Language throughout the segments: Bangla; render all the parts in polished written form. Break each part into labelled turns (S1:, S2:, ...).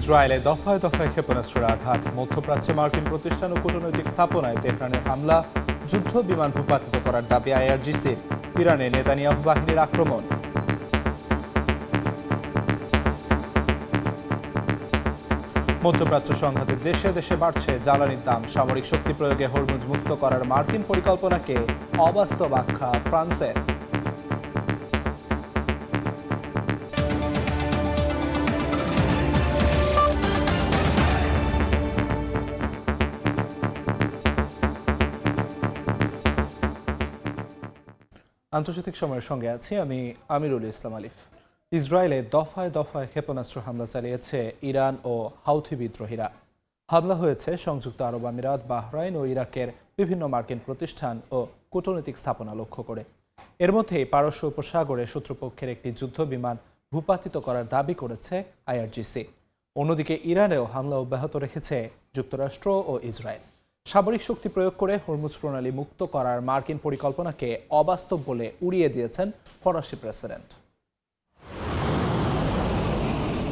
S1: ইসরায়েলে দফায় দফায় ক্ষেপণাস্ত্রের আঘাত, মধ্যপ্রাচ্যে মার্কিন প্রতিষ্ঠান ও কূটনৈতিক স্থাপনায় তেহরানের হামলা, যুদ্ধ বিমান ভূপাতিত করার দাবি আইআরজিসির, ইরানে নেতানিয়াহু বাহিনীর আক্রমণ। মধ্যপ্রাচ্য সংঘাতে দেশে দেশে বাড়ছে জ্বালানির দাম, সামরিক শক্তি প্রয়োগে হরমুজ মুক্ত করার মার্কিন পরিকল্পনাকে অবাস্তব আখ্যা ফ্রান্সের। আন্তর্জাতিক সময়ের সঙ্গে আছি আমি আমিরুল ইসলাম আলিফ। ইসরায়েলে দফায় দফায় ক্ষেপণাস্ত্র হামলা চালিয়েছে ইরান ও হাউথি বিদ্রোহীরা। হামলা হয়েছে সংযুক্ত আরব আমিরাত, বাহরাইন ও ইরাকের বিভিন্ন মার্কিন প্রতিষ্ঠান ও কূটনৈতিক স্থাপনা লক্ষ্য করে। এর মধ্যে পারস্য উপসাগরে শত্রুপক্ষের একটি যুদ্ধ বিমান ভূপাতিত করার দাবি করেছে আইআরজিসি। অন্যদিকে ইরানেও হামলা অব্যাহত রেখেছে যুক্তরাষ্ট্র ও ইসরায়েল। সামরিক শক্তি প্রয়োগ করে হরমুজ প্রণালী মুক্ত করার মার্কিন পরিকল্পনাকে অবাস্তব বলে উড়িয়ে দিয়েছেন ফরাসি প্রেসিডেন্ট।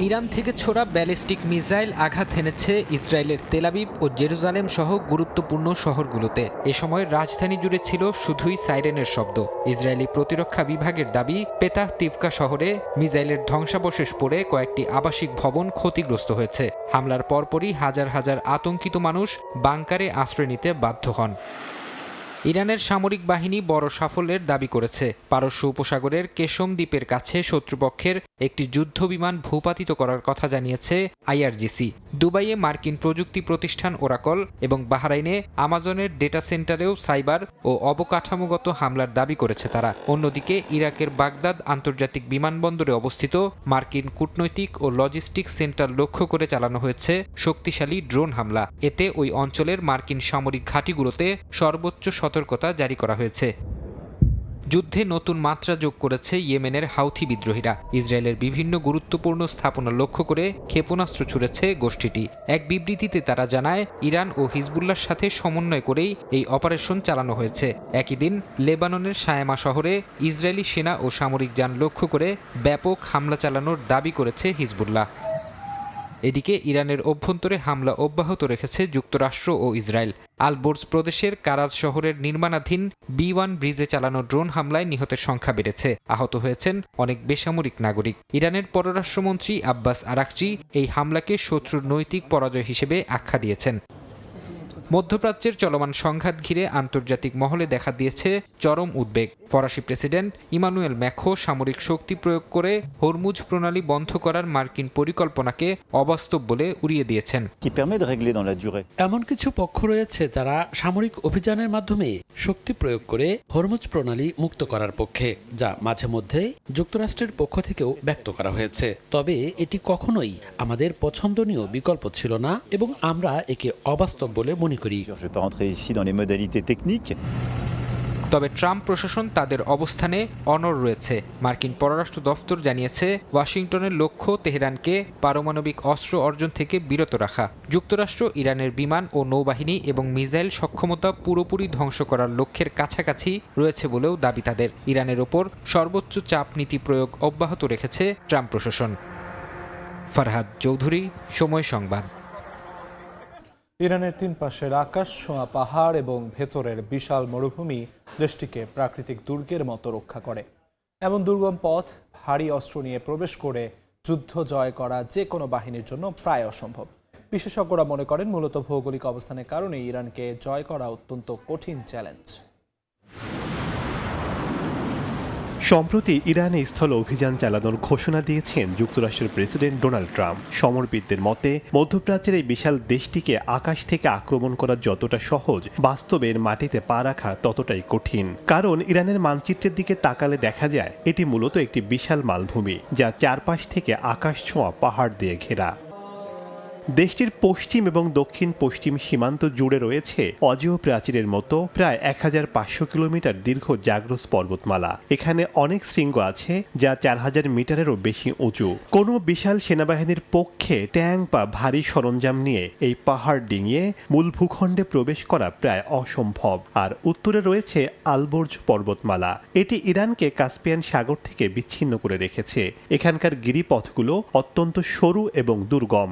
S2: ইরান থেকে ছোড়া ব্যালিস্টিক মিসাইল আঘাত হেনেছে ইসরায়েলের তেল আবিব ও জেরুজালেম সহ গুরুত্বপূর্ণ শহরগুলোতে। এ সময় রাজধানী জুড়ে ছিল শুধুই সাইরেনের শব্দ। ইসরায়েলি প্রতিরক্ষা বিভাগের দাবি, পেতাহ তিভকা শহরে মিসাইলের ধ্বংসাবশেষ পড়ে কয়েকটি আবাসিক ভবন ক্ষতিগ্রস্ত হয়েছে। হামলার পরপরই হাজার হাজার আতঙ্কিত মানুষ বাংকারে আশ্রয় নিতে বাধ্য হন। ইরানের সামরিক বাহিনী বড় সাফল্যের দাবি করেছে। পারস্য উপসাগরের কেশম দ্বীপের কাছে শত্রুপক্ষের একটি যুদ্ধ বিমান ভূপাতিত করার কথা জানিয়েছে আইআরজিসি। দুবাইয়ে মার্কিন প্রযুক্তি প্রতিষ্ঠান ওরাকল এবং বাহরাইনে আমাজনের ডেটা সেন্টারেও সাইবার ও অবকাঠামোগত হামলার দাবি করেছে তারা। অন্যদিকে ইরাকের বাগদাদ আন্তর্জাতিক বিমানবন্দরে অবস্থিত মার্কিন কূটনৈতিক ও লজিস্টিক সেন্টার লক্ষ্য করে চালানো হয়েছে শক্তিশালী ড্রোন হামলা। এতে ওই অঞ্চলের মার্কিন সামরিক ঘাঁটিগুলোতে সর্বোচ্চ সতর্কতা জারি করা হয়েছে। যুদ্ধে নতুন মাত্রা যোগ করেছে ইয়েমেনের হাউথি বিদ্রোহীরা। ইসরায়েলের বিভিন্ন গুরুত্বপূর্ণ স্থাপনা লক্ষ্য করে ক্ষেপণাস্ত্র ছুড়েছে গোষ্ঠীটি। এক বিবৃতিতে তারা জানায়, ইরান ও হিজবুল্লাহর সাথে সমন্বয় করেই এই অপারেশন চালানো হয়েছে। একই দিন লেবাননের সায়েমা শহরে ইসরায়েলি সেনা ও সামরিক যান লক্ষ্য করে ব্যাপক হামলা চালানোর দাবি করেছে হিজবুল্লাহ। এদিকে ইরানের অভ্যন্তরে হামলা অব্যাহত রেখেছে যুক্তরাষ্ট্র ও ইসরায়েল। আলবোর্জ প্রদেশের কারাজ শহরের নির্মাণাধীন B1 ব্রিজে চালানো ড্রোন হামলায় নিহতের সংখ্যা বেড়েছে। আহত হয়েছেন অনেক বেসামরিক নাগরিক। ইরানের পররাষ্ট্রমন্ত্রী আব্বাস আরাকচি এই হামলাকে শত্রুর নৈতিক পরাজয় হিসেবে আখ্যা দিয়েছেন। মধ্যপ্রাচ্যের চলমান সংঘাত ঘিরে আন্তর্জাতিক মহলে দেখা দিয়েছে চরম উদ্বেগ। ফরাসি প্রেসিডেন্ট ইমানুয়েল ম্যাখো সামরিক শক্তি প্রয়োগ করে হরমুজ প্রণালী বন্ধ করার মার্কিন পরিকল্পনাকে অবাস্তব বলে উড়িয়ে দিয়েছেন।
S3: এমন কিছু পক্ষ রয়েছে যারা সামরিক অভিযানের মাধ্যমে শক্তি প্রয়োগ করে হরমুজ প্রণালী মুক্ত করার পক্ষে, যা মাঝে মধ্যে যুক্তরাষ্ট্রের পক্ষ থেকেও ব্যক্ত করা হয়েছে। তবে এটি কখনোই আমাদের পছন্দনীয় বিকল্প ছিল না এবং আমরা একে অবাস্তব বলে মনে করি।
S2: তবে ট্রাম্প প্রশাসন তাদের অবস্থানে অনড় রয়েছে। মার্কিন পররাষ্ট্র দফতর জানিয়েছে, ওয়াশিংটনের লক্ষ্য তেহরানকে পারমাণবিক অস্ত্র অর্জন থেকে বিরত রাখা। যুক্তরাষ্ট্র ইরানের বিমান ও নৌবাহিনী এবং মিসাইল সক্ষমতা পুরোপুরি ধ্বংস করার লক্ষ্যের কাছাকাছি রয়েছে বলেও দাবি তাদের। ইরানের ওপর সর্বোচ্চ চাপ নীতি প্রয়োগ অব্যাহত রেখেছে ট্রাম্প প্রশাসন। ফারহাদ চৌধুরী, সময় সংবাদ।
S1: ইরানের তিন পাশের আকাশ ছোঁয়া পাহাড় এবং ভেতরের বিশাল মরুভূমি দেশটিকে প্রাকৃতিক দুর্গের মতো রক্ষা করে। এমন দুর্গম পথ ভারী অস্ত্র নিয়ে প্রবেশ করে যুদ্ধ জয় করা যে কোনো বাহিনীর জন্য প্রায় অসম্ভব। বিশেষজ্ঞরা মনে করেন, মূলত ভৌগোলিক অবস্থানের কারণে ইরানকে জয় করা অত্যন্ত কঠিন চ্যালেঞ্জ।
S4: সম্প্রতি ইরানে স্থল অভিযান চালানোর ঘোষণা দিয়েছেন যুক্তরাষ্ট্রের প্রেসিডেন্ট ডোনাল্ড ট্রাম্প। সমরবিদদের মতে, মধ্যপ্রাচ্যের এই বিশাল দেশটিকে আকাশ থেকে আক্রমণ করা যতটা সহজ, বাস্তবের মাটিতে পা রাখা ততটাই কঠিন। কারণ ইরানের মানচিত্রের দিকে তাকালে দেখা যায় এটি মূলত একটি বিশাল মালভূমি, যা চারপাশ থেকে আকাশ ছোঁয়া পাহাড় দিয়ে ঘেরা। দেশটির পশ্চিম এবং দক্ষিণ পশ্চিম সীমান্ত জুড়ে রয়েছে অজেয় প্রাচীরের মতো প্রায় 1500 কিলোমিটার দীর্ঘ জাগ্রস পর্বতমালা। এখানে অনেক শৃঙ্গ আছে যা 4000 মিটারেরও বেশি উঁচু। কোনো বিশাল সেনাবাহিনীর পক্ষে ট্যাঙ্ক বা ভারী সরঞ্জাম নিয়ে এই পাহাড় ডিঙিয়ে মূল ভূখণ্ডে প্রবেশ করা প্রায় অসম্ভব। আর উত্তরে রয়েছে আলবোর্জ পর্বতমালা। এটি ইরানকে কাস্পিয়ান সাগর থেকে বিচ্ছিন্ন করে রেখেছে। এখানকার গিরিপথগুলো অত্যন্ত সরু এবং দুর্গম।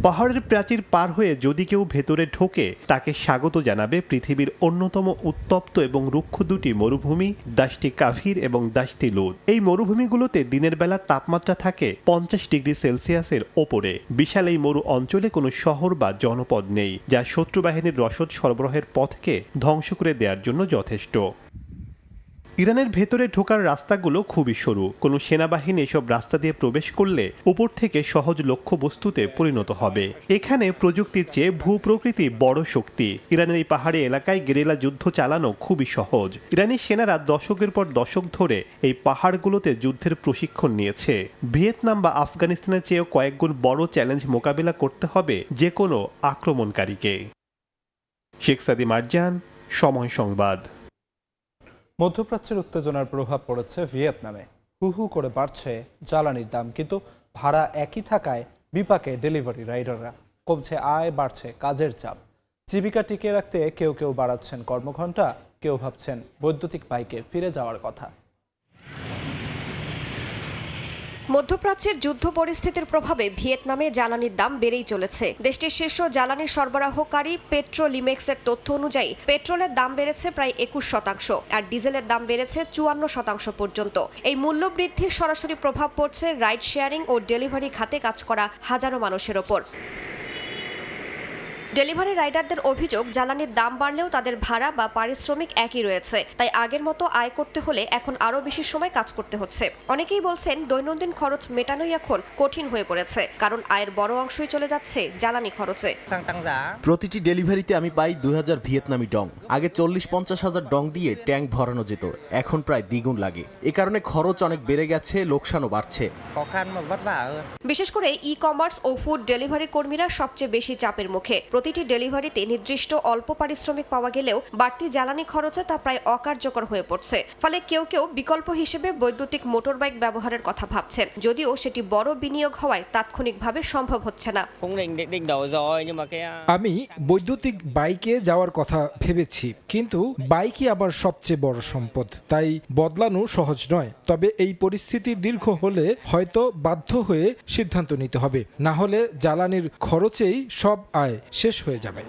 S4: পাহাড়ের প্রাচীর পার হয়ে যদি কেউ ভেতরে ঢোকে তাকে স্বাগত জানাবে পৃথিবীর অন্যতম উত্তপ্ত এবং রুক্ষ দুটি মরুভূমি দাশটি কাভির এবং দাশতি লুদ। এই মরুভূমিগুলোতে দিনের বেলা তাপমাত্রা থাকে 50 ডিগ্রি সেলসিয়াসের ওপরে। বিশাল এই মরু অঞ্চলে কোনো শহর বা জনপদ নেই, যা শত্রু বাহিনীর রসদ সরবরাহের পথকে ধ্বংস করে দেওয়ার জন্য যথেষ্ট। ইরানের ভেতরে ঢোকার রাস্তাগুলো খুবই সরু। কোনো সেনাবাহিনী এসব রাস্তা দিয়ে প্রবেশ করলে উপর থেকে সহজ লক্ষ্যবস্তুতে পরিণত হবে। এখানে প্রযুক্তির চেয়ে ভূপ্রকৃতি বড় শক্তি। ইরানের এই পাহাড়ি এলাকায় গেরিলা যুদ্ধ চালানো খুবই সহজ। ইরানি সেনারা দশকের পর দশক ধরে এই পাহাড়গুলোতে যুদ্ধের প্রশিক্ষণ নিয়েছে। ভিয়েতনাম বা আফগানিস্তানের চেয়েও কয়েকগুণ বড় চ্যালেঞ্জ মোকাবিলা করতে হবে যে কোনো আক্রমণকারীকে। শেখ সাদি মারজান, সময় সংবাদ।
S1: মধ্যপ্রাচ্যের উত্তেজনার প্রভাব পড়েছে ভিয়েতনামে। হু হু করে বাড়ছে জ্বালানির দাম, কিন্তু ভাড়া একই থাকায় বিপাকে ডেলিভারি রাইডাররা। কমছে আয়, বাড়ছে কাজের চাপ। জীবিকা টিকিয়ে রাখতে কেউ কেউ বাড়াচ্ছেন কর্মঘণ্টা, কেউ ভাবছেন বৈদ্যুতিক বাইকে ফিরে যাওয়ার কথা।
S5: মধ্যপ্রাচ্যের যুদ্ধ পরিস্থিতির প্রভাবে ভিয়েতনামে জ্বালানির দাম বেড়েই চলেছে। দেশটির শীর্ষ জ্বালানি সরবরাহকারী পেট্রোলিমেক্সের তথ্য অনুযায়ী পেট্রোলের দাম বেড়েছে প্রায় 21% আর ডিজেলের দাম বেড়েছে 54% পর্যন্ত। এই মূল্য বৃদ্ধির সরাসরি প্রভাব পড়ছে রাইড শেয়ারিং ও ডেলিভারি খাতে কাজ করা হাজারো মানুষের ওপর। ডেলিভারি রাইডারদের অভিযোগ, জ্বালানির দাম বাড়লেও তাদের ভাড়া বা পারিশ্রমিক একই রয়েছে। তাই আগের মতো আয় করতে হলে এখন আরও বেশি সময় কাজ করতে হচ্ছে। অনেকেই বলছেন দৈনন্দিন খরচ মেটানোই এখন কঠিন হয়ে পড়েছে, কারণ আয়ের বড় অংশই চলে যাচ্ছে জ্বালানি খরচে।
S6: প্রতিটি ডেলিভারিতে আমি পাই 2000 ভিয়েতনামি ডং। আগে 40-50 হাজার ডং দিয়ে ট্যাঙ্ক ভরানো যেত, এখন প্রায় দ্বিগুণ লাগে। এ কারণে খরচ অনেক বেড়ে গেছে, লোকসানও বাড়ছে।
S5: বিশেষ করে ই কমার্স ও ফুড ডেলিভারি কর্মীরা সবচেয়ে বেশি চাপের মুখে। প্রতিটি ডেলিভারিতে নির্দিষ্ট অল্প পারিশ্রমিক পাওয়া গেলেও বাড়তি জ্বালানি খরচে তা প্রায় অকার্যকর হয়ে পড়ছে। ফলে কেউ কেউ বিকল্প হিসেবে বৈদ্যুতিক মোটরবাইক ব্যবহারের কথা ভাবছেন, যদিও সেটি বড় বিনিয়োগ হওয়ায় তাৎক্ষণিকভাবে সম্ভব হচ্ছে না।
S7: আমি বৈদ্যুতিক বাইকে যাওয়ার কথা ভেবেছি, কিন্তু বাইকই আবার সবচেয়ে বড় সম্পদ, তাই বদলানো সহজ নয়। তবে এই পরিস্থিতি দীর্ঘ হলে হয়তো বাধ্য হয়ে সিদ্ধান্ত নিতে হবে, না হলে জ্বালানির খরচেই সব আয় শেষ হয়ে যাবে।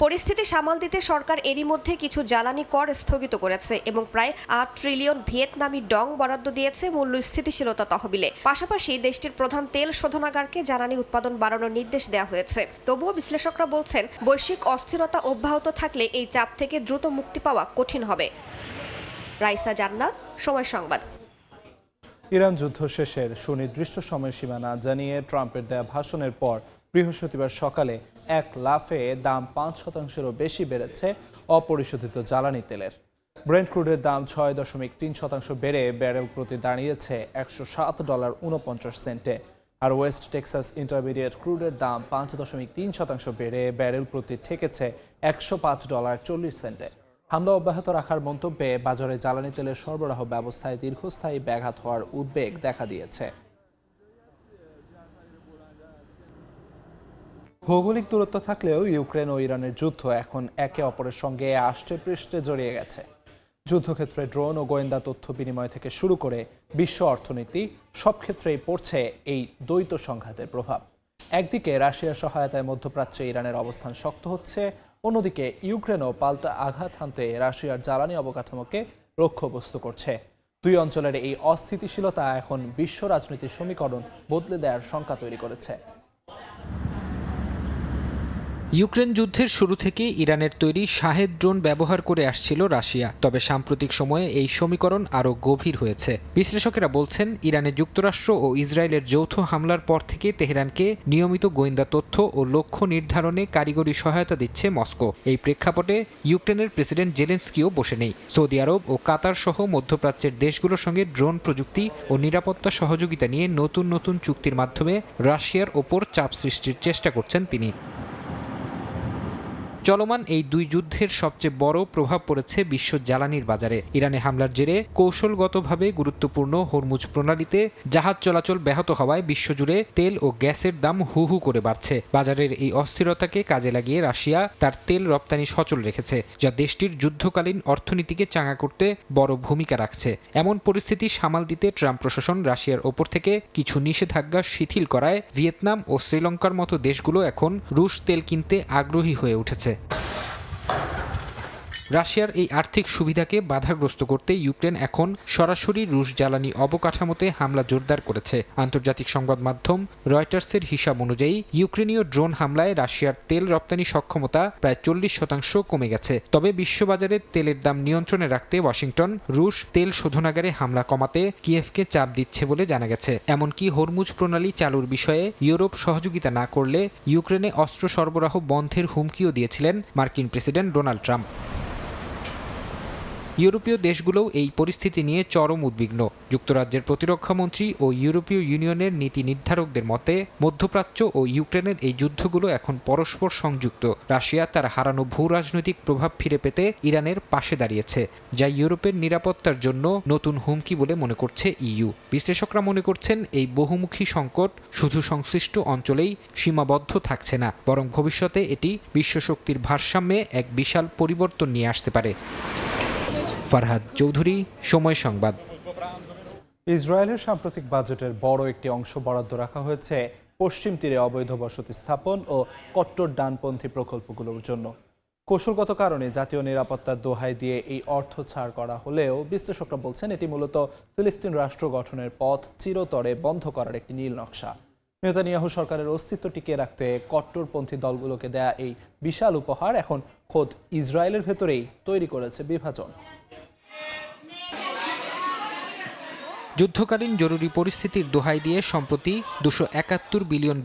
S5: পরিস্থিতি সামাল দিতে সরকার এরই মধ্যে কিছু জ্বালানি কর স্থগিত করেছে এবং প্রায় 8 ট্রিলিয়ন ভিয়েতনামি ডং বরাদ্দ দিয়েছে মূল্য স্থিতিশীলতা তহবিলে। পাশাপাশি দেশটির প্রধান তেল শোধনাগারকে জ্বালানি উৎপাদন বাড়ানোর নির্দেশ দেওয়া হয়েছে। তবুও বিশ্লেষকরা বলছেন, বৈশ্বিক অস্থিরতা অব্যাহত থাকলে এই চাপ থেকে দ্রুত মুক্তি পাওয়া কঠিন হবে। রাইসা জান্নাত, সময় সংবাদ।
S1: ইরান যুদ্ধ শেষের সুনির্দিষ্ট সময়সীমা না জানিয়ে ট্রাম্পের দেয়া ভাষণের পর বৃহস্পতিবার সকালে এক লাফে দাম 5%-এরও বেশি বেড়েছে অপরিশোধিত জ্বালানি তেলের। ব্রেন্ট ক্রুডের দাম 6.3% বেড়ে ব্যারেল প্রতি দাঁড়িয়েছে $107.49। আর ওয়েস্ট টেক্সাস ইন্টারমিডিয়েট ক্রুডের দাম 5.3% বেড়ে ব্যারেল প্রতি ঠেকেছে $105.40। হামলা অব্যাহত রাখার মন্তব্যে বাজারে জ্বালানি তেলের সরবরাহ ব্যবস্থায় দীর্ঘস্থায়ী ব্যাঘাত হওয়ার উদ্বেগ দেখা দিয়েছে। ভৌগোলিক দূরত্ব থাকলেও ইউক্রেন ও ইরানের যুদ্ধ এখন একে অপরের সঙ্গে আষ্টে পৃষ্ঠে জড়িয়ে গেছে। যুদ্ধক্ষেত্রে ড্রোন ও গোয়েন্দা তথ্য বিনিময় থেকে শুরু করে বিশ্ব অর্থনীতি, সব ক্ষেত্রেই পড়ছে এই দ্বৈত সংঘাতের প্রভাব। একদিকে রাশিয়ার সহায়তায় মধ্যপ্রাচ্যে ইরানের অবস্থান শক্ত হচ্ছে, অন্যদিকে ইউক্রেনও পাল্টা আঘাত হানতে রাশিয়ার জ্বালানি অবকাঠামোকে লক্ষ্যবস্তু করছে। দুই অঞ্চলের এই অস্থিতিশীলতা এখন বিশ্ব রাজনীতির সমীকরণ বদলে দেওয়ার শঙ্কা তৈরি করেছে।
S2: ইউক্রেন যুদ্ধের শুরু থেকে ইরানের তৈরি শাহেদ ড্রোন ব্যবহার করে আসছিল রাশিয়া, তবে সাম্প্রতিক সময়ে এই সমীকরণ আরও গভীর হয়েছে। বিশ্লেষকেরা বলছেন, ইরানে যুক্তরাষ্ট্র ও ইসরায়েলের যৌথ হামলার পর থেকে তেহরানকে নিয়মিত গোয়েন্দা তথ্য ও লক্ষ্য নির্ধারণে কারিগরি সহায়তা দিচ্ছে মস্কো। এই প্রেক্ষাপটে ইউক্রেনের প্রেসিডেন্ট জেলেনস্কিও বসে নেই। সৌদি আরব ও কাতার সহ মধ্যপ্রাচ্যের দেশগুলোর সঙ্গে ড্রোন প্রযুক্তি ও নিরাপত্তা সহযোগিতা নিয়ে নতুন নতুন চুক্তির মাধ্যমে রাশিয়ার ওপর চাপ সৃষ্টির চেষ্টা করছেন তিনি। চলমান এই দুই যুদ্ধের সবচেয়ে বড় প্রভাব পড়েছে বিশ্ব জ্বালানির বাজারে। ইরানে হামলার জেরে কৌশলগতভাবে গুরুত্বপূর্ণ হরমুজ প্রণালীতে জাহাজ চলাচল ব্যাহত হওয়ায় বিশ্বজুড়ে তেল ও গ্যাসের দাম হু হু করে বাড়ছে। বাজারের এই অস্থিরতাকে কাজে লাগিয়ে রাশিয়া তার তেল রপ্তানি সচল রেখেছে, যা দেশটির যুদ্ধকালীন অর্থনীতিকে চাঙ্গা করতে বড় ভূমিকা রাখছে। এমন পরিস্থিতি সামাল দিতে ট্রাম্প প্রশাসন রাশিয়ার ওপর থেকে কিছু নিষেধাজ্ঞা শিথিল করায় ভিয়েতনাম ও শ্রীলঙ্কার মতো দেশগুলো এখন রুশ তেল কিনতে আগ্রহী হয়ে উঠেছে। রাশিয়ার এই আর্থিক সুবিধাকে বাধাগ্রস্ত করতে ইউক্রেন এখন সরাসরি রুশ জ্বালানি অবকাঠামোতে হামলা জোরদার করেছে। আন্তর্জাতিক সংবাদ মাধ্যম রয়টার্সের হিসাব অনুযায়ী ইউক্রেনীয় ড্রোন হামলায় রাশিয়ার তেল রপ্তানি সক্ষমতা প্রায় 40% কমে গেছে। তবে বিশ্ববাজারে তেলের দাম নিয়ন্ত্রণে রাখতে ওয়াশিংটন রুশ তেল শোধনাগারে হামলা কমাতে কিয়েভকে চাপ দিচ্ছে বলে জানা গেছে। এমনকি হরমুজ প্রণালী চালুর বিষয়ে ইউরোপ সহযোগিতা না করলে ইউক্রেনে অস্ত্র সরবরাহ বন্ধের হুমকিও দিয়েছিলেন মার্কিন প্রেসিডেন্ট ডোনাল্ড ট্রাম্প। ইউরোপীয় দেশগুলোও এই পরিস্থিতি নিয়ে চরম উদ্বিগ্ন। যুক্তরাজ্যের প্রতিরক্ষামন্ত্রী ও ইউরোপীয় ইউনিয়নের নীতি নির্ধারকদের মতে মধ্যপ্রাচ্য ও ইউক্রেনের এই যুদ্ধগুলো এখন পরস্পর সংযুক্ত। রাশিয়া তার হারানো ভূ রাজনৈতিক প্রভাব ফিরে পেতে ইরানের পাশে দাঁড়িয়েছে, যা ইউরোপের নিরাপত্তার জন্য নতুন হুমকি বলে মনে করছে ইইউ। বিশ্লেষকরা মনে করছেন এই বহুমুখী সংকট শুধু সংশ্লিষ্ট অঞ্চলেই সীমাবদ্ধ থাকছে না, বরং ভবিষ্যতে এটি বিশ্বশক্তির ভারসাম্যে এক বিশাল পরিবর্তন নিয়ে আসতে পারে। ফারহাদ চৌধুরী, সময় সংবাদ।
S1: ইসরায়েলের সাম্প্রতিক বাজেটের বড় একটি অংশ বরাদ্দ রাখা হয়েছে পশ্চিম তীরে অবৈধ বসতি স্থাপন ও কট্টর ডানপন্থী প্রকল্পগুলোর জন্য। কৌশলগত কারণে জাতীয় নিরাপত্তার দোহাই দিয়ে এই অর্থ ছাড় করা হলেও বিশ্লেষকরা বলছেন এটি মূলত ফিলিস্তিন রাষ্ট্র গঠনের পথ চিরতরে বন্ধ করার একটি নীল নকশা। নেতানিয়াহু সরকারের অস্তিত্ব টিকিয়ে রাখতে কট্টরপন্থী দলগুলোকে দেয়া এই বিশাল উপহার এখন খোদ ইসরায়েলের ভেতরেই তৈরি করেছে বিভাজন।
S2: যুদ্ধকালীন জরুরি পরিস্থিতির দোহাই দিয়ে সম্প্রতি $271 বিলিয়ন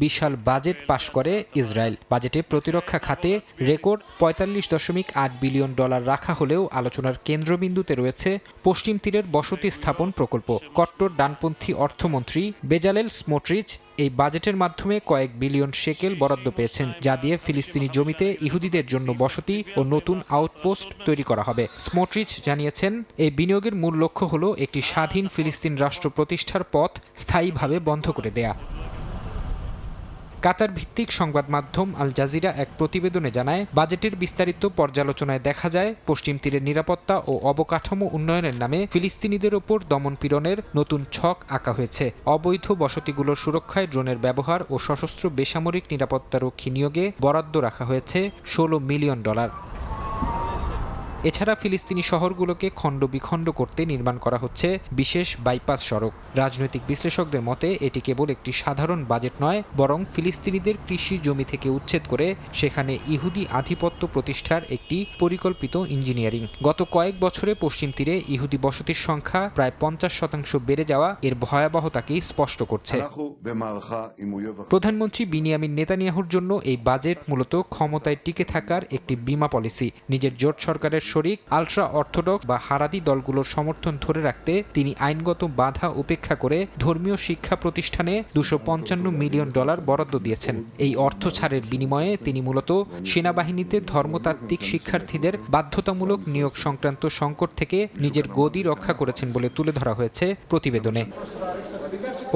S2: বিশাল বাজেট পাশ করে ইসরায়েল। বাজেটে প্রতিরক্ষা খাতে রেকর্ড $45.8 বিলিয়ন রাখা হলেও আলোচনার কেন্দ্রবিন্দুতে রয়েছে পশ্চিম তীরের বসতি স্থাপন প্রকল্প। কট্টর ডানপন্থী অর্থমন্ত্রী বেজালেল স্মোট্রিচ এই বাজেটের মাধ্যমে কয়েক বিলিয়ন শেকেল বরাদ্দ পেয়েছেন, যা দিয়ে ফিলিস্তিনি জমিতে ইহুদিদের জন্য বসতি ও নতুন আউটপোস্ট তৈরি করা হবে। স্মোট্রিচ জানিয়েছেন এই বিনিয়োগের মূল লক্ষ্য হল একটি স্বাধীন ফিলিস্তিন রাষ্ট্র প্রতিষ্ঠার পথ স্থায়ীভাবে বন্ধ করে দেয়া। কাতার ভিত্তিক সংবাদ মাধ্যম আল জাজিরা এক প্রতিবেদনে জানায়, বাজেটের বিস্তারিত পর্যালোচনায় দেখা যায় পশ্চিম তীরের নিরাপত্তা ও অবকাঠামো উন্নয়নের নামে ফিলিস্তিনিদের ওপর দমনপীড়নের নতুন ছক আঁকা হয়েছে। অবৈধ বসতিগুলোর সুরক্ষায় ড্রোনের ব্যবহার ও সশস্ত্র বেসামরিক নিরাপত্তারক্ষী নিয়োগে বরাদ্দ রাখা হয়েছে $16 মিলিয়ন। এছাড়া ফিলিস্তিনি শহরগুলোকে খণ্ড বিখণ্ড করতে নির্মাণ করা হচ্ছে বিশেষ বাইপাস সড়ক। রাজনৈতিক বিশ্লেষকদের মতে এটি কেবল একটি সাধারণ বাজেট নয়, বরং ফিলিস্তিনিদের কৃষি জমি থেকে উচ্ছেদ করে সেখানে ইহুদি আধিপত্য প্রতিষ্ঠার একটি পরিকল্পিত ইঞ্জিনিয়ারিং। গত কয়েক বছরে পশ্চিম তীরে ইহুদি বসতির সংখ্যা প্রায় 50% বেড়ে যাওয়া এর ভয়াবহতাকেই স্পষ্ট করছে। প্রধানমন্ত্রী বিনিয়ামিন নেতানিয়াহুর জন্য এই বাজেট মূলত ক্ষমতায় টিকে থাকার একটি বীমা পলিসি। নিজের জোট সরকারের শরিক আলট্রা অর্থোডক্স বা হারাদি দলগুলোর সমর্থন ধরে রাখতে তিনি আইনগত বাধা উপেক্ষা করে ধর্মীয় শিক্ষা প্রতিষ্ঠানে $255 মিলিয়ন বরাদ্দ দিয়েছেন। এই অর্থ ছাড়ের বিনিময়ে তিনি মূলত সেনাবাহিনীতে ধর্মতাত্ত্বিক শিক্ষার্থীদের বাধ্যতামূলক নিয়োগ সংক্রান্ত সংকট থেকে নিজের গদি রক্ষা করেছেন বলে তুলে ধরা হয়েছে প্রতিবেদনে।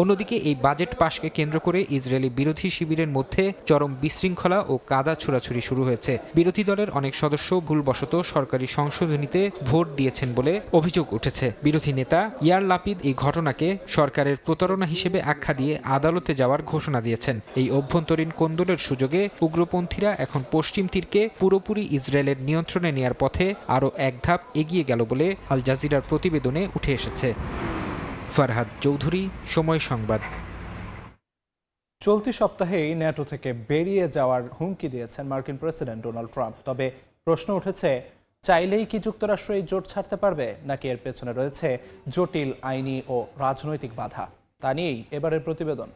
S2: অন্যদিকে এই বাজেট পাশকে কেন্দ্র করে ইসরায়েলি বিরোধী শিবিরের মধ্যে চরম বিশৃঙ্খলা ও কাদা ছোড়াছুড়ি শুরু হয়েছে। বিরোধী দলের অনেক সদস্য ভুলবশত সরকারি সংশোধনীতে ভোট দিয়েছেন বলে অভিযোগ উঠেছে। বিরোধী নেতা ইয়ার লাপিদ এই ঘটনাকে সরকারের প্রতারণা হিসেবে আখ্যা দিয়ে আদালতে যাওয়ার ঘোষণা দিয়েছেন। এই অভ্যন্তরীণ কোন্দলের সুযোগে উগ্রপন্থীরা এখন পশ্চিম তীরকে পুরোপুরি ইসরায়েলের নিয়ন্ত্রণে নেয়ার পথে আরও এক ধাপ এগিয়ে গেল বলে আল জাজিরার প্রতিবেদনে উঠে এসেছে। ফারহাদ চৌধুরী, সময় সংবাদ।
S1: চলতি সপ্তাহেই ন্যাটো থেকে বেরিয়ে যাওয়ার হুমকি দিয়েছেন মার্কিন প্রেসিডেন্ট ডোনাল্ড ট্রাম্প। তবে প্রশ্ন উঠেছে, চাইলেই কি যুক্তরাষ্ট্র এই জোট ছাড়তে পারবে, নাকি এর পেছনে রয়েছে জটিল আইনি ও রাজনৈতিক বাধা? তা নিয়েই এবারের প্রতিবেদন।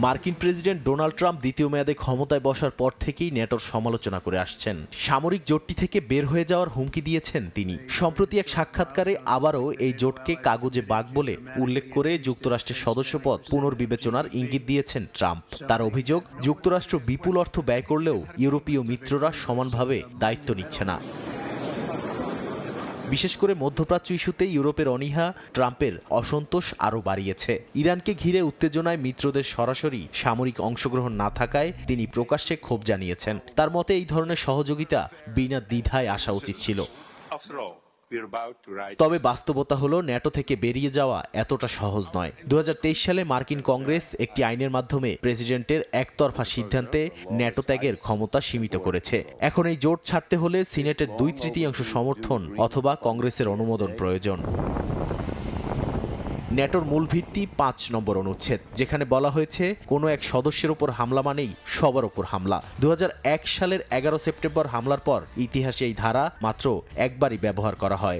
S6: মার্কিন প্রেসিডেন্ট ডোনাল্ড ট্রাম্প দ্বিতীয় মেয়াদে ক্ষমতায় বসার পর থেকেই ন্যাটোর সমালোচনা করে আসছেন। সামরিক জোটটি থেকে বের হয়ে যাওয়ার হুমকি দিয়েছেন তিনি। সম্প্রতি এক সাক্ষাৎকারে আবারও এই জোটকে কাগজে বাঘ বলে উল্লেখ করে যুক্তরাষ্ট্রের সদস্যপদ পুনর্বিবেচনার ইঙ্গিত দিয়েছেন ট্রাম্প। তার অভিযোগ, যুক্তরাষ্ট্র বিপুল অর্থ ব্যয় করলেও ইউরোপীয় মিত্ররা সমানভাবে দায়িত্ব নিচ্ছে না। বিশেষ করে মধ্যপ্রাচ্য ইস্যুতে ইউরোপের অনীহা ট্রাম্পের অসন্তোষ আরও বাড়িয়েছে। ইরানকে ঘিরে উত্তেজনায় মিত্রদের সরাসরি সামরিক অংশগ্রহণ না থাকায় তিনি প্রকাশ্যে ক্ষোভ জানিয়েছেন। তার মতে এই ধরনের সহযোগিতা বিনা দ্বিধায় আসা উচিত ছিল। তবে বাস্তবতা হলো ন্যাটো থেকে বেরিয়ে যাওয়া এতটা সহজ নয়। 2023 সালে মার্কিন কংগ্রেস একটি আইনের মাধ্যমে প্রেসিডেন্টের একতরফা সিদ্ধান্তে ন্যাটো ত্যাগের ক্ষমতা সীমিত করেছে। এখন এই জোট ছাড়তে হলে সিনেটের 2/3 সমর্থন অথবা কংগ্রেসের অনুমোদন প্রয়োজন। ন্যাটোর মূল ভিত্তি 5 নম্বর অনুচ্ছেদ, যেখানে বলা হয়েছে কোনো এক সদস্যের উপর হামলা মানেই সবার উপর হামলা। 2001 সালের 11 সেপ্টেম্বর হামলার পর ইতিহাসে এই ধারা মাত্র একবারই ব্যবহার করা হয়।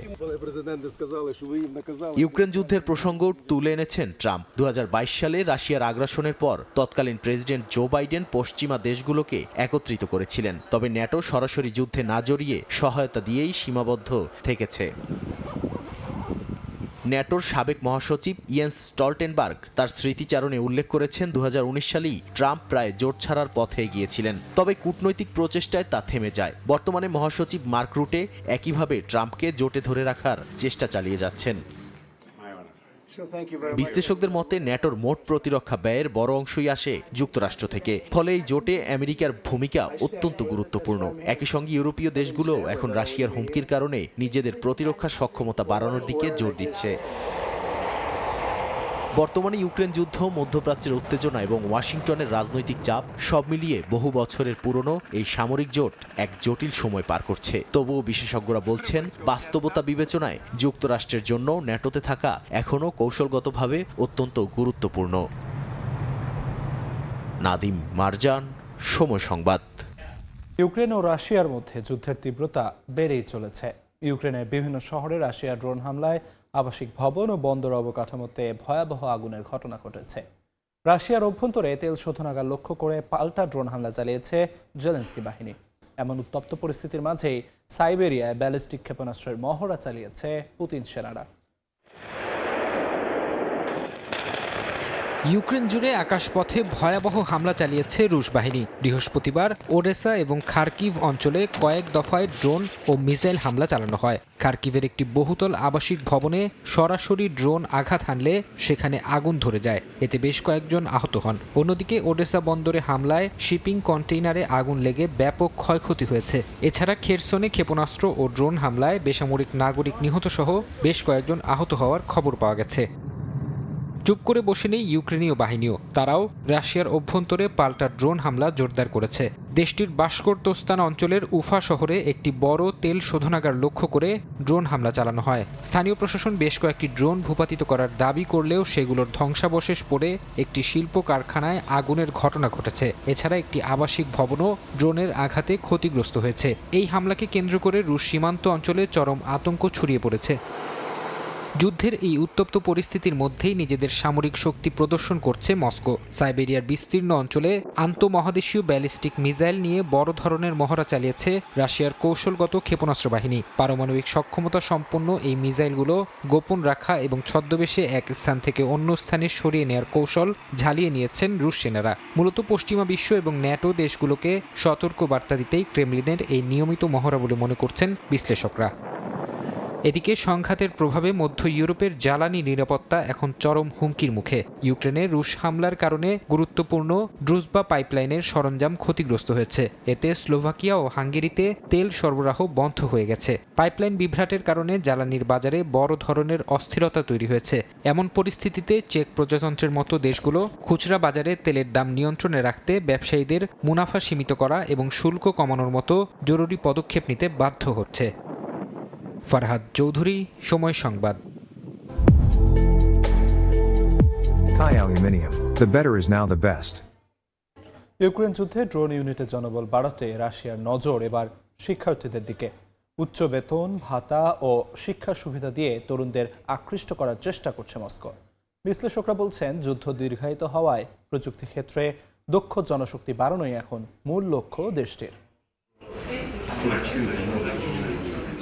S6: ইউক্রেন যুদ্ধের প্রসঙ্গ তুলে এনেছেন ট্রাম্প। 2022 সালে রাশিয়ার আগ্রাসনের পর তৎকালীন প্রেসিডেন্ট জো বাইডেন পশ্চিমা দেশগুলোকে একত্রিত করেছিলেন। তবে ন্যাটো সরাসরি যুদ্ধে না জড়িয়ে সহায়তা দিয়েই সীমাবদ্ধ থেকেছে। ন্যাটোর সাবেক মহাসচিব ইয়েন্স স্টলটেনবার্গ তার স্মৃতিচারণে উল্লেখ করেছেন 2019 সালেই ট্রাম্প প্রায় জোট ছাড়ার পথে এগিয়েছিলেন। তবে কূটনৈতিক প্রচেষ্টায় তা থেমে যায়। বর্তমানে মহাসচিব মার্ক রুটে একইভাবে ট্রাম্পকে জোটে ধরে রাখার চেষ্টা চালিয়ে যাচ্ছেন। বিশ্লেষকদের মতে ন্যাটোর মোট প্রতিরক্ষা ব্যয়ের বড় অংশই আসে যুক্তরাষ্ট্র থেকে। ফলে এই জোটে আমেরিকার ভূমিকা অত্যন্ত গুরুত্বপূর্ণ। একই সঙ্গে ইউরোপীয় দেশগুলো এখন রাশিয়ার হুমকির কারণে নিজেদের প্রতিরক্ষা সক্ষমতা বাড়ানোর দিকে জোর দিচ্ছে। বর্তমানে ইউক্রেন যুদ্ধ, মধ্যপ্রাচ্যের উত্তেজনা এবং ওয়াশিংটনের রাজনৈতিক চাপ সব মিলিয়ে বহু বছরের পুরনো এই সামরিক জোট এক জটিল সময় পার করছে। তবুও বিশেষজ্ঞরা বলছেন, বাস্তবতা বিবেচনায় যুক্তরাষ্ট্রের জন্য ন্যাটোতে থাকা এখনও কৌশলগতভাবে অত্যন্ত গুরুত্বপূর্ণ। নাদিম মারজান, সময় সংবাদ।
S1: ইউক্রেন ও রাশিয়ার মধ্যে যুদ্ধের তীব্রতা বেড়েই চলেছে। ইউক্রেনের বিভিন্ন শহরে রাশিয়ার ড্রোন হামলায় আবাসিক ভবন ও বন্দর অবকাঠামোতে ভয়াবহ আগুনের ঘটনা ঘটেছে। রাশিয়ার অভ্যন্তরে তেল শোধনাগার লক্ষ্য করে পাল্টা ড্রোন হামলা চালিয়েছে জেলেনস্কি বাহিনী। এমন উত্তপ্ত পরিস্থিতির মাঝেই সাইবেরিয়ায় ব্যালিস্টিক ক্ষেপণাস্ত্রের মহড়া চালিয়েছে পুতিন সেনারা।
S2: ইউক্রেন জুড়ে আকাশপথে ভয়াবহ হামলা চালিয়েছে রুশ বাহিনী। বৃহস্পতিবার ওডেসা এবং খার্কিভ অঞ্চলে কয়েক দফায় ড্রোন ও মিসাইল হামলা চালানো হয়। খার্কিভের একটি বহুতল আবাসিক ভবনে সরাসরি ড্রোন আঘাত হানলে সেখানে আগুন ধরে যায়, এতে বেশ কয়েকজন আহত হন। অন্যদিকে ওডেসা বন্দরে হামলায় শিপিং কন্টেইনারে আগুন লেগে ব্যাপক ক্ষয়ক্ষতি হয়েছে। এছাড়া খেরসনে ক্ষেপণাস্ত্র ও ড্রোন হামলায় বেসামরিক নাগরিক নিহত সহ বেশ কয়েকজন আহত হওয়ার খবর পাওয়া গেছে। চুপ করে বসে নেই ইউক্রেনীয় বাহিনীও। তারাও রাশিয়ার অভ্যন্তরে পাল্টা ড্রোন হামলা জোরদার করেছে। দেশটির বাশকোরতস্তান অঞ্চলের উফা শহরে একটি বড় তেল শোধনাগার লক্ষ্য করে ড্রোন হামলা চালানো হয়। স্থানীয় প্রশাসন বেশ কয়েকটি ড্রোন ভূপাতিত করার দাবি করলেও সেগুলোর ধ্বংসাবশেষ পড়ে একটি শিল্প কারখানায় আগুনের ঘটনা ঘটেছে। এছাড়া একটি আবাসিক ভবনও ড্রোনের আঘাতে ক্ষতিগ্রস্ত হয়েছে। এই হামলাকে কেন্দ্র করে রুশ সীমান্ত অঞ্চলে চরম আতঙ্ক ছড়িয়ে পড়েছে। যুদ্ধের এই উত্তপ্ত পরিস্থিতির মধ্যেই নিজেদের সামরিক শক্তি প্রদর্শন করছে মস্কো। সাইবেরিয়ার বিস্তীর্ণ অঞ্চলে আন্তঃমহাদেশীয় ব্যালিস্টিক মিসাইল নিয়ে বড় ধরনের মহড়া চালিয়েছে রাশিয়ার কৌশলগত ক্ষেপণাস্ত্র বাহিনী। পারমাণবিক সক্ষমতা সম্পন্ন এই মিসাইলগুলো গোপন রাখা এবং ছদ্মবেশে এক স্থান থেকে অন্য স্থানে সরিয়ে নেওয়ার কৌশল ঝালিয়ে নিয়েছেন রুশ সেনারা। মূলত পশ্চিমা বিশ্ব এবং ন্যাটো দেশগুলোকে সতর্ক বার্তা দিতেই ক্রেমলিনের এই নিয়মিত মহড়া বলে মনে করছেন বিশ্লেষকরা। এদিকে সংঘাতের প্রভাবে মধ্য ইউরোপের জ্বালানি নিরাপত্তা এখন চরম হুমকির মুখে। ইউক্রেনে রুশ হামলার কারণে গুরুত্বপূর্ণ ড্রুজবা পাইপলাইনের সরঞ্জাম ক্ষতিগ্রস্ত হয়েছে। এতে স্লোভাকিয়া ও হাঙ্গেরিতে তেল সরবরাহ বন্ধ হয়ে গেছে। পাইপলাইন বিভ্রাটের কারণে জ্বালানির বাজারে বড় ধরনের অস্থিরতা তৈরি হয়েছে। এমন পরিস্থিতিতে চেক প্রজাতন্ত্রের মতো দেশগুলো খুচরা বাজারে তেলের দাম নিয়ন্ত্রণে রাখতে ব্যবসায়ীদের মুনাফা সীমিত করা এবং শুল্ক কমানোর মতো জরুরি পদক্ষেপ নিতে বাধ্য হচ্ছে। ফারহাদ চৌধুরী, সময় সংবাদ।
S8: Thai Aluminium. The better is now the best.
S1: Ukraine যুদ্ধে ড্রোন ইউনিটের জনবল বাড়াতে রাশিয়ার নজর এবার শিক্ষার্থীদের দিকে। উচ্চ বেতন, ভাতা ও শিক্ষা সুবিধা দিয়ে তরুণদের আকৃষ্ট করার চেষ্টা করছে মস্কো। বিশ্লেষকরা বলছেন, যুদ্ধ দীর্ঘায়িত হওয়ায় প্রযুক্তি ক্ষেত্রে দক্ষ জনশক্তি বাড়ানোই এখন মূল লক্ষ্য দেশটির।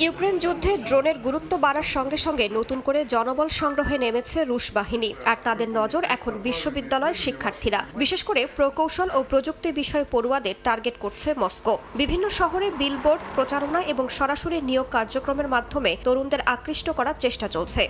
S5: ইউক্রেন যুদ্ধে ড্রোনের গুরুত্ব বাড়ার সঙ্গে সঙ্গে নতুন করে জনবল সংগ্রহে নেমেছে রুশ বাহিনী, আর তাদের নজর এখন বিশ্ববিদ্যালয়ের শিক্ষার্থীরা। বিশেষ করে প্রকৌশল ও প্রযুক্তি বিষয়ে পড়ুয়াদের টার্গেট করছে মস্কো। বিভিন্ন শহরে বিলবোর্ড, প্রচারণা এবং সরাসরি নিয়োগ কার্যক্রমের মাধ্যমে তরুণদের আকৃষ্ট করার চেষ্টা চলছে।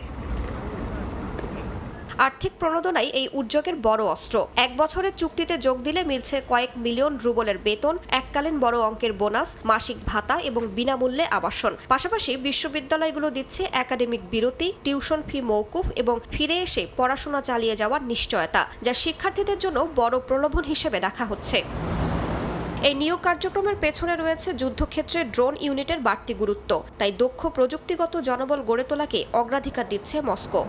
S5: আর্থিক প্রণোদনাই এই উদ্যোগের বড় অস্ত্র। 1 বছরের চুক্তিতে যোগ দিলে মিলছে কয়েক মিলিয়ন রুবলের বেতন, এককালীন বড় অঙ্কের বোনাস, মাসিক ভাতা এবং বিনামূল্যে আবাসন। পাশাপাশি বিশ্ববিদ্যালয়গুলো দিচ্ছে একাডেমিক বিরতি, টিউশন ফি মওকুফ এবং ফিরে এসে পড়াশোনা চালিয়ে যাওয়ার নিশ্চয়তা, যা শিক্ষার্থীদের জন্য বড় প্রলোভন হিসেবে দেখা হচ্ছে। এই নিয়োগ কার্যক্রমের পেছনে রয়েছে যুদ্ধক্ষেত্রে ড্রোন ইউনিটের বাড়তি গুরুত্ব। তাই দক্ষ প্রযুক্তিগত জনবল গড়ে তোলাকে অগ্রাধিকার দিচ্ছে মস্কো।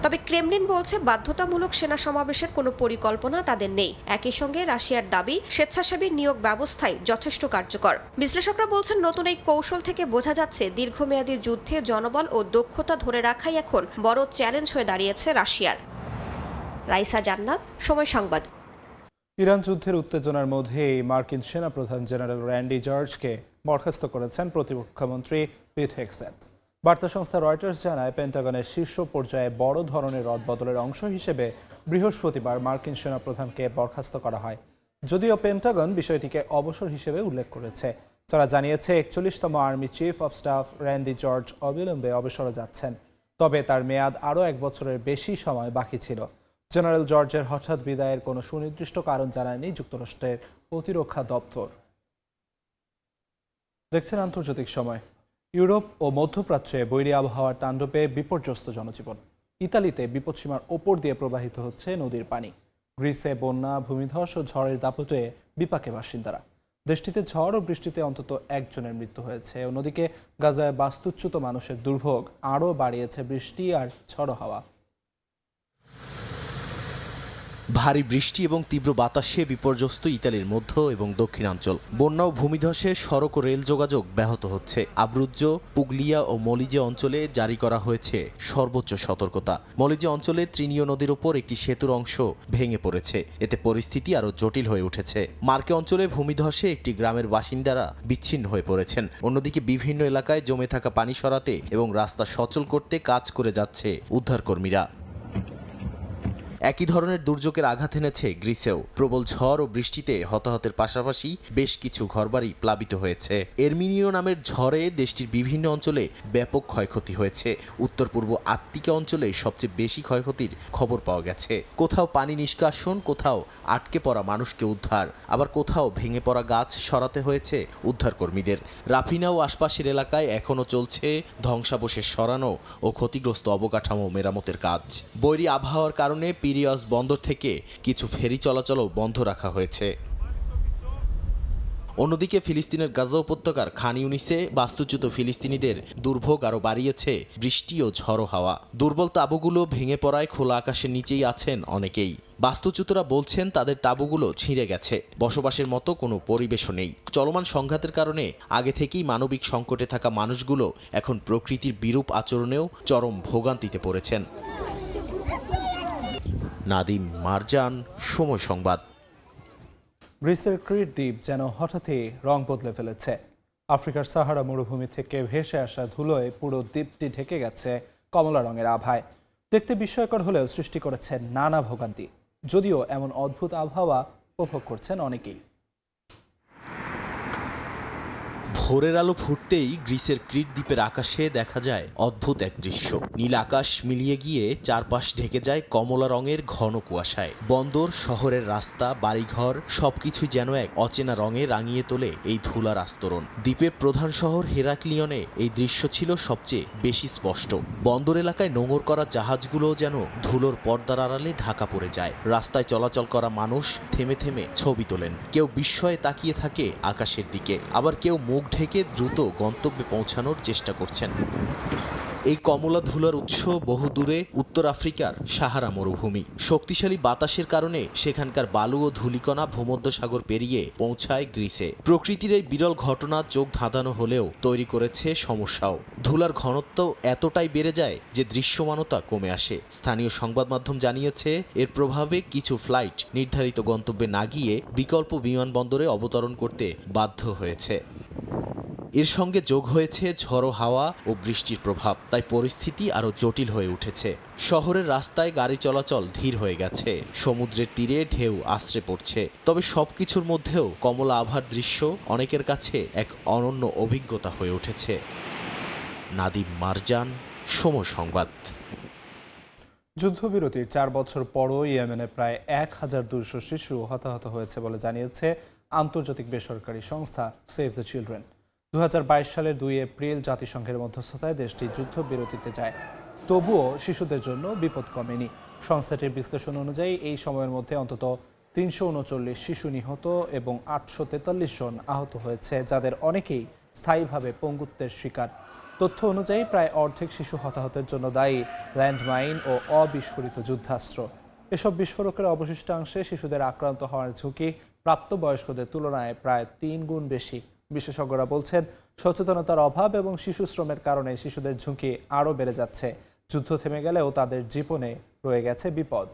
S5: তবে ক্রেমলিন বলছে, বাধ্যতামূলক সেনা সমাবেশের কোনো পরিকল্পনা তাদের নেই। একই সঙ্গে রাশিয়ার দাবি, স্বেচ্ছাসেবী নিয়োগ ব্যবস্থায় যথেষ্ট কার্যকর। বিশ্লেষকরা বলছেন, নতুন এই কৌশল থেকে বোঝা যাচ্ছে দীর্ঘমেয়াদী যুদ্ধে জনবল ও দক্ষতা ধরে রাখাই এখন বড় চ্যালেঞ্জ হয়ে দাঁড়িয়েছে রাশিয়ার। রাইসা জান্নাত, সময় সংবাদ।
S1: ইরান যুদ্ধের উত্তেজনার মধ্যেই মার্কিন সেনাপ্রধান জেনারেল র্যান্ডি জর্জকে বরখাস্ত করেছেন প্রতিরক্ষামন্ত্রী পিট হেগসেথ। বার্তা সংস্থা রয়টার্স জানায়, পেন্টাগনের শীর্ষ পর্যায়ে বড় ধরনের রদবদলের অংশ হিসেবে বৃহস্পতিবার মার্কিন সেনাপ্রধানকে বরখাস্ত করা হয়। যদিও পেন্টাগন বিষয়টিকে অবসর হিসেবে উল্লেখ করেছে। তারা জানিয়েছে, 41তম army chief of staff Randy George অবিলম্বে অবসরে যাচ্ছেন। তবে তার মেয়াদ আরও 1 বছরের বেশি সময় বাকি ছিল। জেনারেল জর্জের হঠাৎ বিদায়ের কোনো সুনির্দিষ্ট কারণ জানায়নি যুক্তরাষ্ট্রের প্রতিরক্ষা দপ্তর। দেখছেন আন্তর্জাতিক সময়। ইউরোপ ও মধ্যপ্রাচ্যে বৈরী আবহাওয়ার তাণ্ডবে বিপর্যস্ত জনজীবন। ইতালিতে বিপদসীমার ওপর দিয়ে প্রবাহিত হচ্ছে নদীর পানি। গ্রিসে বন্যা, ভূমিধস ও ঝড়ের দাপটে বিপাকে বাসিন্দারা। দেশটিতে ঝড় ও বৃষ্টিতে অন্তত 1 জনের মৃত্যু হয়েছে। অন্যদিকে গাজায় বাস্তুচ্যুত মানুষের দুর্ভোগ আরও বাড়িয়েছে বৃষ্টি আর ঝড়ো হাওয়া।
S6: ভারী বৃষ্টি এবং তীব্র বাতাসে বিপর্যস্ত ইতালির মধ্য এবং দক্ষিণাঞ্চল। বন্যা ও ভূমিধসে সড়ক ও রেল যোগাযোগ ব্যাহত হচ্ছে। আব্রুজ্জো, পুগলিয়া ও মলিজে অঞ্চলে জারি করা হয়েছে সর্বোচ্চ সতর্কতা। মলিজে অঞ্চলে ত্রিনীয় নদীর ওপর একটি সেতুর অংশ ভেঙে পড়েছে। এতে পরিস্থিতি আরও জটিল হয়ে উঠেছে। মার্কে অঞ্চলে ভূমিধসে একটি গ্রামের বাসিন্দারা বিচ্ছিন্ন হয়ে পড়েছেন। অন্যদিকে বিভিন্ন এলাকায় জমে থাকা পানি সরাতে এবং রাস্তা সচল করতে কাজ করে যাচ্ছে উদ্ধারকর্মীরা। একই ধরনের দুর্যোগের আঘাত এনেছে গ্রিসেও। প্রবল ঝড় ও বৃষ্টিতে হতাহতের পাশাপাশি বেশ কিছু ঘরবাড়ি প্লাবিত হয়েছে। এরমিনিও নামের ঝড়ে দেশটির বিভিন্ন অঞ্চলে ব্যাপক ক্ষয়ক্ষতি হয়েছে। উত্তর পূর্ব আত্তিকা অঞ্চলে সবচেয়ে বেশি ক্ষয়ক্ষতির খবর পাওয়া গেছে। কোথাও পানি নিষ্কাশন, কোথাও আটকে পড়া মানুষকে উদ্ধার, আবার কোথাও ভেঙে পড়া গাছ সরাতে হয়েছে উদ্ধারকর্মীদের। রাফিনা ও আশপাশের এলাকায় এখনও চলছে ধ্বংসাবশেষ সরানো ও ক্ষতিগ্রস্ত অবকাঠামো মেরামতের কাজ। বৈরী আবহাওয়ার কারণে পিরিয়াস বন্দর থেকে কিছু ফেরি চলাচলও বন্ধ রাখা হয়েছে। অন্যদিকে ফিলিস্তিনের গাজা উপত্যকার খান ইউনিসে বাস্তুচ্যুত ফিলিস্তিনিদের দুর্ভোগ আরও বাড়িয়েছে বৃষ্টি ও ঝড়ো হাওয়া। দুর্বল তাঁবুগুলো ভেঙে পড়ায় খোলা আকাশের নিচেই আছেন অনেকেই। বাস্তুচ্যুতরা বলছেন, তাদের তাঁবুগুলো ছিঁড়ে গেছে, বসবাসের মতো কোনো পরিবেশও নেই। চলমান সংঘাতের কারণে আগে থেকেই মানবিক সংকটে থাকা মানুষগুলো এখন প্রকৃতির বিরূপ আচরণেও চরম ভোগান্তিতে পড়েছেন। নাদিম মারজান, সময় সংবাদ।
S1: গ্রিসের ক্রিট দ্বীপ যেন হঠাৎই রং বদলে ফেলেছে। আফ্রিকার সাহারা মরুভূমি থেকে ভেসে আসা ধুলোয় পুরো দ্বীপটি ঢেকে গেছে কমলা রঙের আভায়। দেখতে বিস্ময়কর হলেও সৃষ্টি করেছে নানা ভোগান্তি। যদিও এমন অদ্ভুত আবহাওয়া উপভোগ করছেন অনেকেই।
S6: ভোরের আলো ফুটতেই গ্রিসের ক্রিট দ্বীপের আকাশে দেখা যায় অদ্ভুত এক দৃশ্য। নীল আকাশ মিলিয়ে গিয়ে চারপাশ ঢেকে যায় কমলা রঙের ঘন কুয়াশায়। বন্দর, শহরের রাস্তা, বাড়িঘর সবকিছু যেন এক অচেনা রঙে রাঙিয়ে তোলে এই ধুলার আস্তরণ। দ্বীপের প্রধান শহর হেরাক্লিয়নে এই দৃশ্য ছিল সবচেয়ে বেশি স্পষ্ট। বন্দর এলাকায় নোঙর করা জাহাজগুলোও যেন ধুলোর পর্দার আড়ালে ঢাকা পড়ে যায়। রাস্তায় চলাচল করা মানুষ থেমে থেমে ছবি তোলেন। কেউ বিস্ময়ে তাকিয়ে থাকে আকাশের দিকে, আবার কেউ মুখ ঢেকে দ্রুত গন্তব্যে পৌঁছানোর চেষ্টা করছেন। এই কমলা ধুলার উৎস বহু দূরে উত্তর আফ্রিকার সাহারা মরুভূমি। শক্তিশালী বাতাসের কারণে সেখানকার বালু ও ধূলিকণা ভূমধ্যসাগর পেরিয়ে পৌঁছায় গ্রিসে। প্রকৃতির এই বিরল ঘটনা চোখ ধাঁধানো হলেও তৈরি করেছে সমস্যাও। ধুলার ঘনত্ব এতটাই বেড়ে যায় যে দৃশ্যমানতা কমে আসে। স্থানীয় সংবাদ মাধ্যম জানিয়েছে এর প্রভাবে কিছু ফ্লাইট নির্ধারিত গন্তব্যে না গিয়ে বিকল্প বিমানবন্দরে অবতরণ করতে বাধ্য হয়েছে। এর সঙ্গে যোগ হয়েছে ঝড়ো হাওয়া ও বৃষ্টির প্রভাব, তাই পরিস্থিতি আরও জটিল হয়ে উঠেছে। শহরের রাস্তায় গাড়ি চলাচল ধীর হয়ে গেছে, সমুদ্রের তীরে ঢেউ আছড়ে পড়ছে। তবে সবকিছুর মধ্যেও কমলা আভার দৃশ্য অনেকের কাছে এক অনন্য অভিজ্ঞতা হয়ে উঠেছে। নাদিম মারজান, সময় সংবাদ।
S1: যুদ্ধবিরতির ৪ বছর পরও ইয়েমেনে প্রায় ১,২০০ শিশু হতাহত হয়েছে বলে জানিয়েছে আন্তর্জাতিক বেসরকারি সংস্থা সেভ দ্য চিলড্রেন। ২০২২ সালের ২ এপ্রিল জাতিসংঘের মধ্যস্থতায় দেশটি যুদ্ধবিরতিতে যায়। তবুও শিশুদের জন্য বিপদ কমেনি। সংস্থাটির বিশ্লেষণ অনুযায়ী এই সময়ের মধ্যে অন্তত ৩৩৯ শিশু নিহত এবং ৮৪৩ জন আহত হয়েছে, যাদের অনেকেই স্থায়ীভাবে পঙ্গুত্বের শিকার। তথ্য অনুযায়ী প্রায় অর্ধেক শিশু হতাহতের জন্য দায়ী ল্যান্ডমাইন ও অবিস্ফোরিত যুদ্ধাস্ত্র। এসব বিস্ফোরকের অবশিষ্টাংশে শিশুদের আক্রান্ত হওয়ার ঝুঁকি প্রাপ্তবয়স্কদের তুলনায় প্রায় ৩ গুণ বেশি। বিশেষজ্ঞরা বলছেন, সচেতনতার অভাব এবং শিশু শ্রমের কারণে শিশুদের ঝুঁকি আরও বেড়ে যাচ্ছে। যুদ্ধ থেমে গেলেও তাদের জীবনে রয়ে গেছে বিপদ।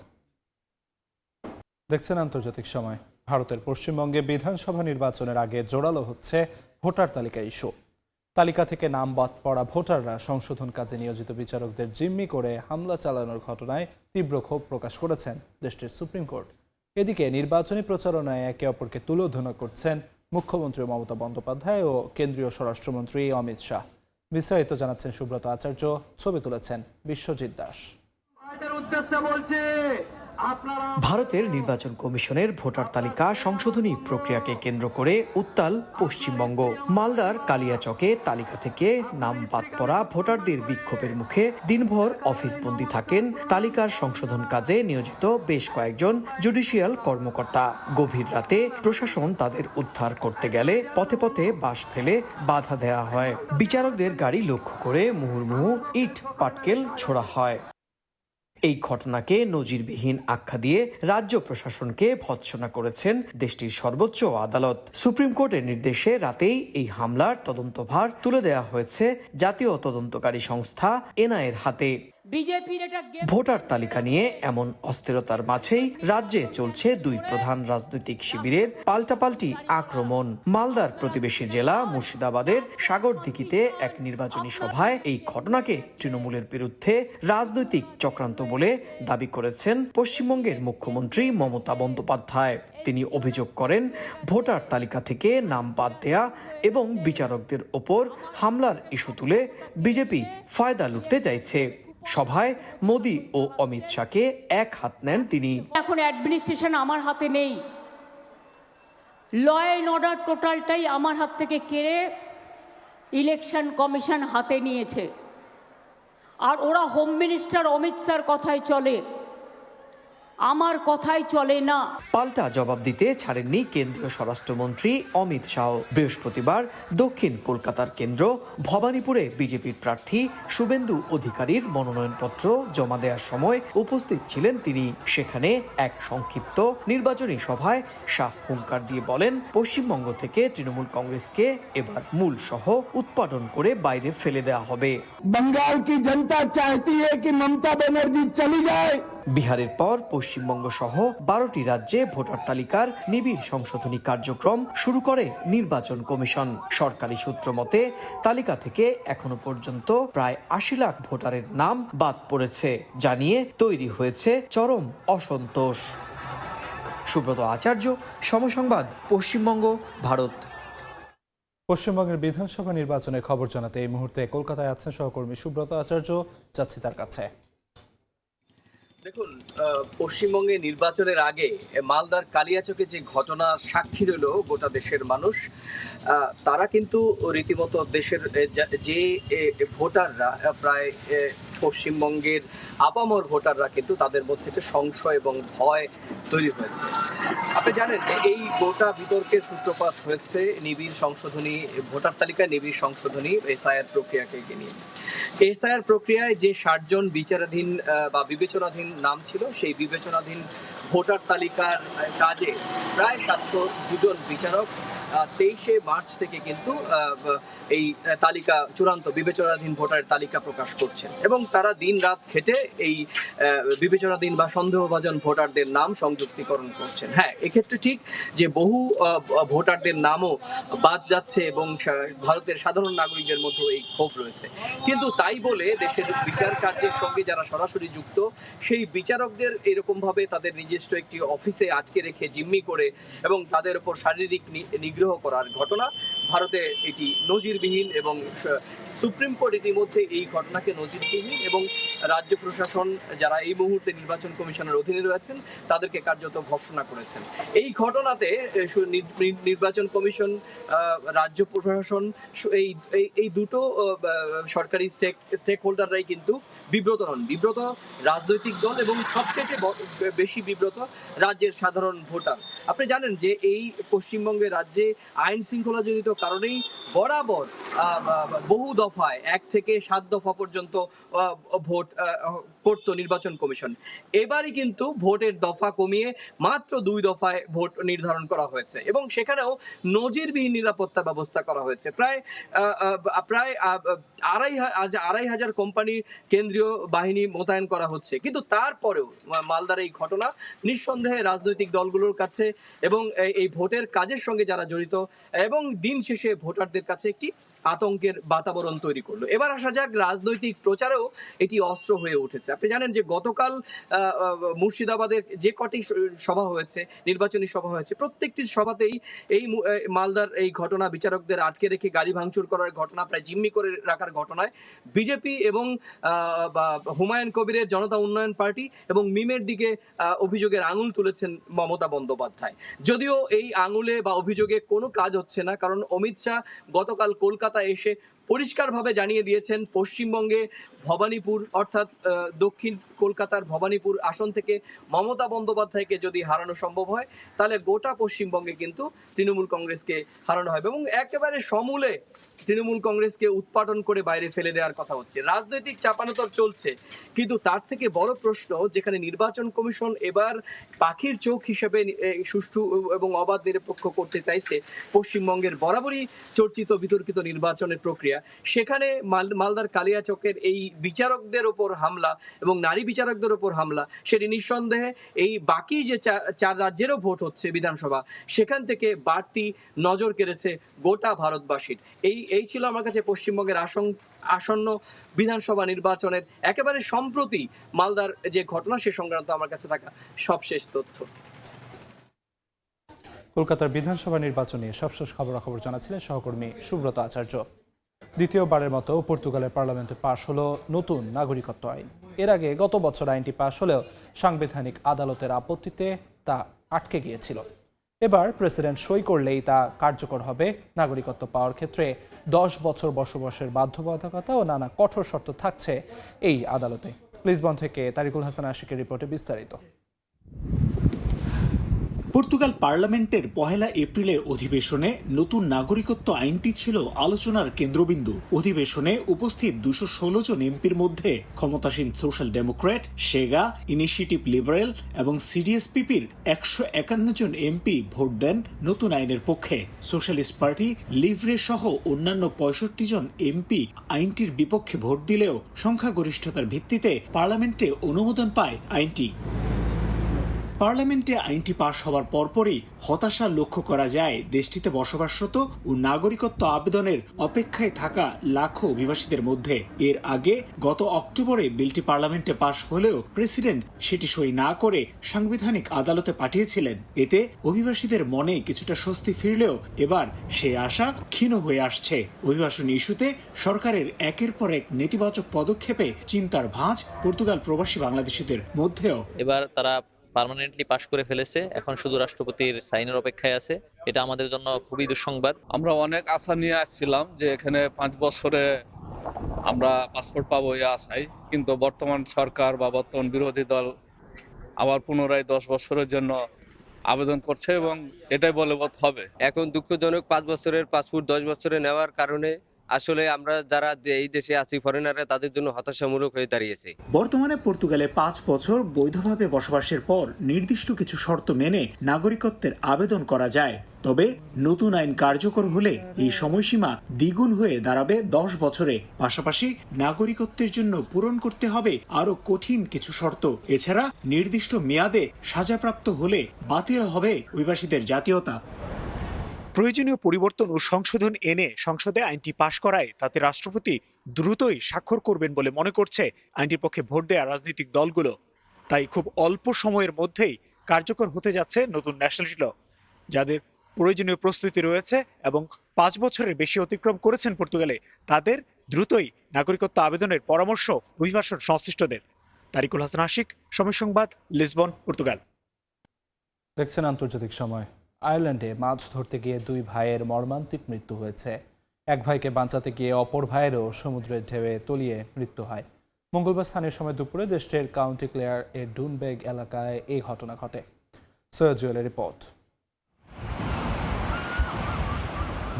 S1: দেখছেন আন্তর্জাতিক সময়। ভারতের পশ্চিমবঙ্গে বিধানসভা নির্বাচনের আগে জোরালো হচ্ছে ভোটার তালিকা ইস্যু। তালিকা থেকে নাম বাদ পড়া ভোটাররা সংশোধন কাজে নিয়োজিত বিচারকদের জিম্মি করে হামলা চালানোর ঘটনায় তীব্র ক্ষোভ প্রকাশ করেছেন দেশটির সুপ্রিম কোর্ট। এদিকে নির্বাচনী প্রচারণায় একে অপরকে তুলোধনা করছেন মুখ্যমন্ত্রী মমতা বন্দ্যোপাধ্যায় ও কেন্দ্রীয় স্বরাষ্ট্রমন্ত্রী অমিত শাহ। বিস্তারিত জানাচ্ছেন সুব্রত আচার্য, ছবি তুলেছেন বিশ্বজিৎ দাস।
S9: ভারতের নির্বাচন কমিশনের ভোটার তালিকা সংশোধনী প্রক্রিয়াকে কেন্দ্র করে উত্তাল পশ্চিমবঙ্গ। মালদার কালিয়াচকে তালিকা থেকে নাম বাদ পড়া ভোটারদের বিক্ষোভের মুখে দিনভর অফিস বন্দী থাকেন তালিকার সংশোধন কাজে নিয়োজিত বেশ কয়েকজন জুডিশিয়াল কর্মকর্তা। গভীর রাতে প্রশাসন তাদের উদ্ধার করতে গেলে পথে পথে বাঁশ ফেলে বাধা দেওয়া হয়। বিচারকদের গাড়ি লক্ষ্য করে মুহুর্মুহু ইট পাটকেল ছোড়া হয়। এই ঘটনাকে নজিরবিহীন আখ্যা দিয়ে রাজ্য প্রশাসনকে ভৎসনা করেছেন দেশটির সর্বোচ্চ আদালত। সুপ্রিম কোর্টের নির্দেশে রাতেই এই হামলার তদন্তভার তুলে দেওয়া হয়েছে জাতীয় তদন্তকারী সংস্থা এনআইএর হাতে। ভোটার তালিকা নিয়ে এমন অস্থিরতার মাঝেই রাজ্যে চলছে দুই প্রধান রাজনৈতিক শিবিরের পাল্টাপাল্টি আক্রমণ। মালদার প্রতিবেশী জেলা মুর্শিদাবাদের সাগরদিঘিতে এক নির্বাচনী সভায় এই ঘটনাকে তৃণমূলের বিরুদ্ধে রাজনৈতিক চক্রান্ত বলে দাবি করেছেন পশ্চিমবঙ্গের মুখ্যমন্ত্রী মমতা বন্দ্যোপাধ্যায়। তিনি অভিযোগ করেন, ভোটার তালিকা থেকে নাম বাদ দেয়া এবং বিচারকদের ওপর হামলার ইস্যু তুলে বিজেপি ফায়দা লুটতে চাইছে। সভায় মোদি ও অমিত শাহকে এক হাত নেন তিনি।
S10: এখন অ্যাডমিনিস্ট্রেশন আমার হাতে নেই, ল অ্যান্ড অর্ডার টোটালটাই আমার হাত থেকে কেড়ে ইলেকশন কমিশন হাতে নিয়েছে। আর ওরা হোম মিনিস্টার অমিত শাহর কথাই চলে, আমার কথাই চলে না।
S9: পাল্টা জবাব দিতে ছাড়েননি কেন্দ্রীয় স্বরাষ্ট্রমন্ত্রী অমিত শাহ। বৃহস্পতিবার দক্ষিণ কলকাতার কেন্দ্র ভবানীপুরে বিজেপির প্রার্থী শুভেন্দু অধিকারীর মনোনয়নপত্র জমা দেওয়ার সময় উপস্থিত ছিলেন তিনি। সেখানে এক সংক্ষিপ্ত নির্বাচনী সভায় শাহ হুঙ্কার দিয়ে বলেন, পশ্চিমবঙ্গ থেকে তৃণমূল কংগ্রেসকে এবার মূল সহ উৎপাদন করে বাইরে ফেলে দেওয়া হবে।
S11: बंगाल की जनता चाहती है कि ममता बनर्जी चली जाए।
S9: বিহারের পর পশ্চিমবঙ্গ সহ 12টি রাজ্যে ভোটার তালিকার নিবিড় সংশোধনী কার্যক্রম শুরু করে নির্বাচন কমিশন। সরকারি সূত্র মতে তালিকা থেকে এখনো পর্যন্ত প্রায় ৮০ লাখ ভোটারের নাম বাদ পড়েছে, জানিয়ে তৈরি হয়েছে চরম অসন্তোষ। সুব্রত আচার্য, সময় সংবাদ, পশ্চিমবঙ্গ, ভারত।
S1: পশ্চিমবঙ্গের বিধানসভা নির্বাচনের খবর জানাতে এই মুহূর্তে কলকাতায় আছেন সহকর্মী সুব্রত আচার্য, যাচ্ছি তার কাছে।
S12: দেখুন, পশ্চিমবঙ্গে নির্বাচনের আগে মালদার কালিয়াচকে যে ঘটনার সাক্ষী রইল গোটা দেশের মানুষ, তারা কিন্তু রীতিমতো দেশের যে ভোটাররা, প্রায় পশ্চিমবঙ্গের আপামর ভোটাররা কিন্তু তাদের মধ্যে একটা সংশয় এবং ভয় তৈরি হয়েছে। আপনি জানেন যে এই গোটা বিতর্কের সূত্রপাত হয়েছে নিবিড় সংশোধনী, ভোটার তালিকায় নিবিড় সংশোধনী এসআইআর প্রক্রিয়াকে নিয়ে। এসআইআর প্রক্রিয়ায় যে 60 জন বিচারাধীন বা বিবেচনাধীন নাম ছিল, সেই বিবেচনাধীন ভোটার তালিকার কাজে প্রায় 702 জন বিচারক 23শে মার্চ থেকে কিন্তু এই তালিকা চূড়ান্ত বিবেচনাধীন ভোটারের তালিকা প্রকাশ করছেন এবং তারা দিন রাত খেটে এই বিবেচনাধীন বা সন্দেহভাজন ভোটারদের নাম সংযুক্তিকরণ করছেন। হ্যাঁ, এক্ষেত্রে ঠিক যে বহু ভোটারদের নামও বাদ যাচ্ছে এবং ভারতের সাধারণ নাগরিকদের মধ্যে এই ক্ষোভ রয়েছে, কিন্তু তাই বলে দেশের বিচার কার্যের সঙ্গে যারা সরাসরি যুক্ত সেই বিচারকদের এরকম ভাবে তাদের নিজস্ব একটি অফিসে আটকে রেখে জিম্মি করে এবং তাদের উপর শারীরিক নিগ্রহ করার ঘটনা ভারতে এটি নজিরবিহীন এবং সুপ্রিম কোর্ট ইতিমধ্যে এই ঘটনাকে নজিরবিহীন এবং রাজ্য প্রশাসন যারা এই মুহূর্তে নির্বাচন কমিশনের অধীনে রয়েছেন তাদেরকে কার্যত ভর্ৎসনা করেছেন। এই ঘটনাতে নির্বাচন কমিশন, রাজ্য প্রশাসন, এই দুটো সরকারি স্টেক হোল্ডাররাই কিন্তু বিব্রত নন। বিব্রত রাজনৈতিক দল এবং সবথেকে বেশি বিব্রত রাজ্যের সাধারণ ভোটার। আপনি জানেন যে এই পশ্চিমবঙ্গের রাজ্যে আইন শৃঙ্খলাজনিত কারণেই বরাবর বহু দফায় 1 থেকে 7 দফা পর্যন্ত ভোট করত নির্বাচন কমিশন। এবারই কিন্তু ভোটের দফা কমিয়ে মাত্র 2 দফায় ভোট নির্ধারণ করা হয়েছে এবং সেখানেও নজিরবিহীন নিরাপত্তা ব্যবস্থা করা হয়েছে। প্রায় 2,500 কোম্পানির কেন্দ্রীয় বাহিনী মোতায়েন করা হচ্ছে, কিন্তু তারপরেও মালদার এই ঘটনা নিঃসন্দেহে রাজনৈতিক দলগুলোর কাছে এবং এই ভোটের কাজের সঙ্গে যারা জড়িত এবং দিন শেষে ভোটারদের কাছে একটি আতঙ্কের বাতাবরণ তৈরি করলো। এবার আসা যাক রাজনৈতিক প্রচারেও এটি অস্ত্র হয়ে উঠেছে। আপনি জানেন যে গতকাল মুর্শিদাবাদের যে কটি সভা হয়েছে, নির্বাচনী সভা হয়েছে, প্রত্যেকটি সভাতেই এই মালদার এই ঘটনা, বিচারকদের আটকে রেখে গাড়ি ভাঙচুর করার ঘটনা, প্রায় জিম্মি করে রাখার ঘটনায় বিজেপি এবং হুমায়ুন কবিরের জনতা উন্নয়ন পার্টি এবং মিমের দিকে অভিযোগের আঙুল তুলেছেন মমতা বন্দ্যোপাধ্যায়। যদিও এই আঙুলে বা অভিযোগে কোনো কাজ হচ্ছে না, কারণ অমিত শাহ গতকাল কলকাতা এসে পরিষ্কারভাবে জানিয়ে দিয়েছেন পশ্চিমবঙ্গে ভবানীপুর অর্থাৎ দক্ষিণ কলকাতার ভবানীপুর আসন থেকে মমতা বন্দ্যোপাধ্যায়কে যদি হারানো সম্ভব হয় তাহলে গোটা পশ্চিমবঙ্গে কিন্তু তৃণমূল কংগ্রেসকে হারানো হবে এবং একেবারে সমূলে তৃণমূল কংগ্রেসকে উৎপাটন করে বাইরে ফেলে দেওয়ার কথা হচ্ছে। রাজনৈতিক চাপানোতর চলছে, কিন্তু তার থেকে বড় প্রশ্ন, যেখানে নির্বাচন কমিশন এবার পাখির চোখ হিসেবে সুষ্ঠু এবং অবাধ নিরপেক্ষ করতে চাইছে পশ্চিমবঙ্গের বরাবরই চর্চিত বিতর্কিত নির্বাচনের প্রক্রিয়া, সেখানে মালদার কালিয়াচকের এই বিচারকদের ওপর হামলা এবং নারী বিচারকদের ওপর হামলা, সেটি নিঃসন্দেহে এই বাকি যে 4 রাজ্যেরও ভোট হচ্ছে বিধানসভা, সেখান থেকে বাড়তি নজর কেড়েছে গোটা ভারতবাসীর। এই ছিল আমার কাছে পশ্চিমবঙ্গের আসন্ন বিধানসভা নির্বাচনের একেবারে সম্প্রতি মালদার যে ঘটনা সে সংক্রান্ত আমার কাছে থাকা সবশেষ তথ্য।
S1: কলকাতার বিধানসভা নির্বাচন নিয়ে সবশেষ খবরাখবর জানাচ্ছিলেন সহকর্মী সুব্রত আচার্য। দ্বিতীয়বারের মতো পর্তুগালের পার্লামেন্টে পাশ হলো নতুন নাগরিকত্ব আইন। এর আগে গত বছর আইনটি পাশ হলেও সাংবিধানিক আদালতের আপত্তিতে তা আটকে গিয়েছিল। এবার প্রেসিডেন্ট সই করলেই তা কার্যকর হবে। নাগরিকত্ব পাওয়ার ক্ষেত্রে 10 বছর বসবাসের বাধ্যবাধকতা ও নানা কঠোর শর্ত থাকছে এই আদালতে। লিসবন থেকে তারিকুল হাসান আশিকের রিপোর্টে বিস্তারিত।
S13: পর্তুগাল পার্লামেন্টের 1 এপ্রিলের অধিবেশনে নতুন নাগরিকত্ব আইনটি ছিল আলোচনার কেন্দ্রবিন্দু। অধিবেশনে উপস্থিত 216 জন এমপির মধ্যে ক্ষমতাসীন সোশ্যাল ডেমোক্র্যাট, সেগা, ইনিশিয়েটিভ লিবারেল এবং সিডিএসপিপির 151 জন এমপি ভোট দেন নতুন আইনের পক্ষে। সোশ্যালিস্ট পার্টি, লিভরে সহ অন্যান্য 65 জন এমপি আইনটির বিপক্ষে ভোট দিলেও সংখ্যাগরিষ্ঠতার ভিত্তিতে পার্লামেন্টে অনুমোদন পায় আইনটি। পার্লামেন্টে আইনটি পাশ হওয়ার পরপরই হতাশা লক্ষ্য করা যায় দেশটিতে বসবাসরত ও নাগরিকত্ব আবেদনের অপেক্ষায় থাকা লাখো অভিবাসীদের মধ্যে। এর আগে গত অক্টোবরে বিলটি পার্লামেন্টে পাশ হলেও প্রেসিডেন্ট সেটি সই না করে সাংবিধানিক আদালতে পাঠিয়েছিলেন। এতে অভিবাসীদের মনে কিছুটা স্বস্তি ফিরলেও এবার সেই আশা ক্ষীণ হয়ে আসছে। অভিবাসন ইস্যুতে সরকারের একের পর এক নেতিবাচক পদক্ষেপে চিন্তার ভাঁজ পর্তুগাল প্রবাসী বাংলাদেশিদের মধ্যেও।
S14: এবার তারা পার্মানেন্টলি পাশ করে ফেলেছে, এখন শুধু রাষ্ট্রপতির সাইনের অপেক্ষায় আছে। এটা আমাদের জন্য খুবই দুঃসংবাদ।
S15: আমরা অনেক আশা নিয়ে আসছিলাম যে এখানে 5 বছরে আমরা পাসপোর্ট পাবো এই আশায়, কিন্তু বর্তমান সরকার বা বর্তমান বিরোধী দল আবার পুনরায় 10 বছরের জন্য আবেদন করছে এবং এটাই বলবৎ হবে।
S16: এখন দুঃখজনক 5 বছরের পাসপোর্ট 10 বছরে নেওয়ার কারণে আসলে আমরা যারা এই দেশে আছি ফরেনাররা তাদের জন্য হতাশামূলক হয়ে দাঁড়িয়েছে।
S13: বর্তমানে পর্তুগালে 5 বছর বৈধভাবে বসবাসের পর নির্দিষ্ট কিছু শর্ত মেনে নাগরিকত্বের আবেদন করা যায়। তবে নতুন আইন কার্যকর হলে এই সময়সীমা দ্বিগুণ হয়ে দাঁড়াবে 10 বছরে। পাশাপাশি নাগরিকত্বের জন্য পূরণ করতে হবে আরো কঠিন কিছু শর্ত। এছাড়া নির্দিষ্ট মেয়াদে সাজাপ্রাপ্ত হলে বাতিল হবে অভিবাসীদের জাতীয়তা। প্রয়োজনীয় পরিবর্তন ও সংশোধন এনে সংসদে আইনটি পাশ করায় তাতে রাষ্ট্রপতি দ্রুতই স্বাক্ষর করবেন বলে মনে করছে আইনটির পক্ষে ভোট দেয়া রাজনৈতিক দলগুলো। তাই খুব অল্প সময়ের মধ্যেই কার্যকর হতে যাচ্ছে নতুন ন্যাশনালিটি ল, যাদের প্রয়োজনীয় প্রস্তুতি রয়েছে এবং 5 বছরের বেশি অতিক্রম করেছেন পর্তুগালে, তাদের দ্রুতই নাগরিকত্ব আবেদনের পরামর্শ অভিবাসন সংশ্লিষ্টদের। তারিকুল হাসান আশিক, সময় সংবাদ, লিসবন, পর্তুগাল।
S1: দেখছেন আন্তর্জাতিক সময়। আয়ারল্যান্ডে মাছ ধরতে গিয়ে 2 ভাইয়ের মর্মান্তিক মৃত্যু হয়েছে। এক ভাইকে বাঁচাতে গিয়ে অপর ভাইয়েরও সমুদ্রের ঢেউয়ে তলিয়ে মৃত্যু হয়। মঙ্গলবার স্থানীয় সময় দুপুরে দেশটির কাউন্টি ক্লেয়ার এর ডুনবেগ এলাকায় এই ঘটনা ঘটে। সৈয়দ জুয়েলের রিপোর্ট।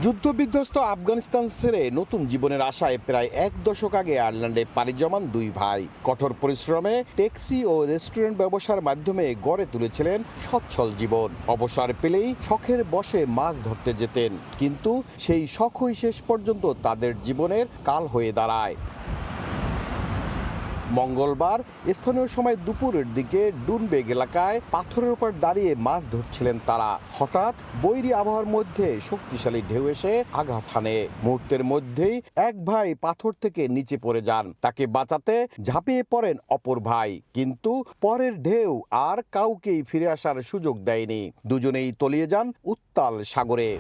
S17: যুদ্ধবিধ্বস্ত আফগানিস্তান ছেড়ে নতুন জীবনের আশায় প্রায় 1 দশক আগে আয়ারল্যান্ডে পাড়ি জমান 2 ভাই কঠোর পরিশ্রমে ট্যাক্সি ও রেস্টুরেন্ট ব্যবসার মাধ্যমে গড়ে তুলেছিলেন সচ্ছল জীবন। অবসর পেলেই শখের বশে মাছ ধরতে যেতেন, কিন্তু সেই শখই শেষ পর্যন্ত তাদের জীবনের কাল হয়ে দাঁড়ায়। মঙ্গলবার স্থানীয় সময় দুপুরের দিকে ডুনবেগ এলাকায় পাথরের উপর দাঁড়িয়ে মাছ ধরছিলেন তারা। হঠাৎ বৈরী আবহাওয়ার মধ্যে শক্তিশালী ঢেউ এসে আঘাত হানে। মুহূর্তের মধ্যেই এক ভাই পাথর থেকে নিচে পড়ে যান। তাকে বাঁচাতে ঝাঁপিয়ে পড়েন অপর ভাই, কিন্তু পরের ঢেউ আর কাউকেই ফিরে আসার সুযোগ দেয়নি। দুজনেই তলিয়ে যান উত্তাল সাগরে।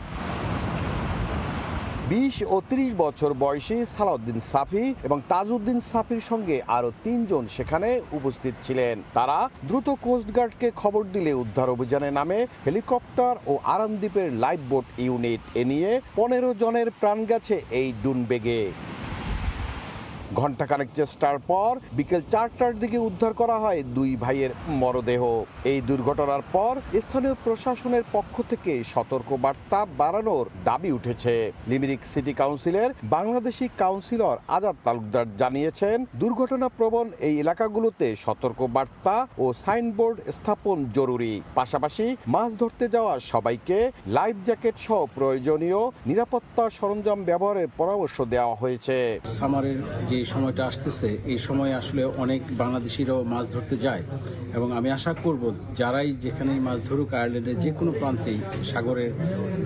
S17: 20 ও 30 বছর বয়সী সালাউদ্দিন সাফি এবং তাজউদ্দিন সাফির সঙ্গে আরো 3 জন সেখানে উপস্থিত ছিলেন। তারা দ্রুত কোস্টগার্ডকে খবর দিলে উদ্ধার অভিযানে নামে হেলিকপ্টার ও আরামদ্বীপের লাইফ বোট ইউনিট। এ নিয়ে 15 জনের প্রাণ গেছে এই ডুনবেগে। ঘণ্টাখানেক চেষ্টার পর বিকেল 4টার দিকে উদ্ধার করা হয় 2 ভাইয়ের মরদেহ। এই দুর্ঘটনার পর স্থানীয় প্রশাসনের পক্ষ থেকে সতর্ক বার্তা বাড়ানোর দাবি উঠেছে। লিমেরিক সিটি কাউন্সিলের বাংলাদেশি কাউন্সিলর আজাদ তালুকদার জানিয়েছেন, দুর্ঘটনা প্রবণ এই এলাকাগুলোতে সতর্ক বার্তা ও সাইনবোর্ড স্থাপন জরুরি। পাশাপাশি মাছ ধরতে যাওয়া সবাইকে লাইফ জ্যাকেট সহ প্রয়োজনীয় নিরাপত্তা সরঞ্জাম ব্যবহারের পরামর্শ দেওয়া হয়েছে।
S18: সামারের যে সময়টা আসতেছে, এই সময় আসলে অনেক বাংলাদেশিরাও মাছ ধরতে যায় এবং আমি আশা করব যারাই যেখানেই মাছ ধরুক আয়ারল্যান্ডের যে কোনো প্রান্তেই সাগরের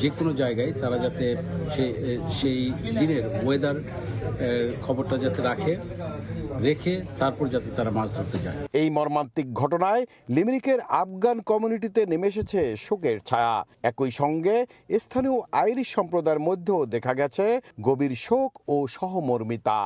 S18: যে কোনো জায়গায় তারা যাতে সেই দিনের ওয়েদার খবরটা যাতে রেখে তারপর যাতে তারা মাছ ধরতে যায়।
S17: এই মর্মান্তিক ঘটনায় লিমেরিকের আফগান কমিউনিটিতে নেমে এসেছে শোকের ছায়া। একই সঙ্গে স্থানীয় আইরিশ সম্প্রদায়ের মধ্যেও দেখা গেছে গভীর শোক ও সহমর্মিতা।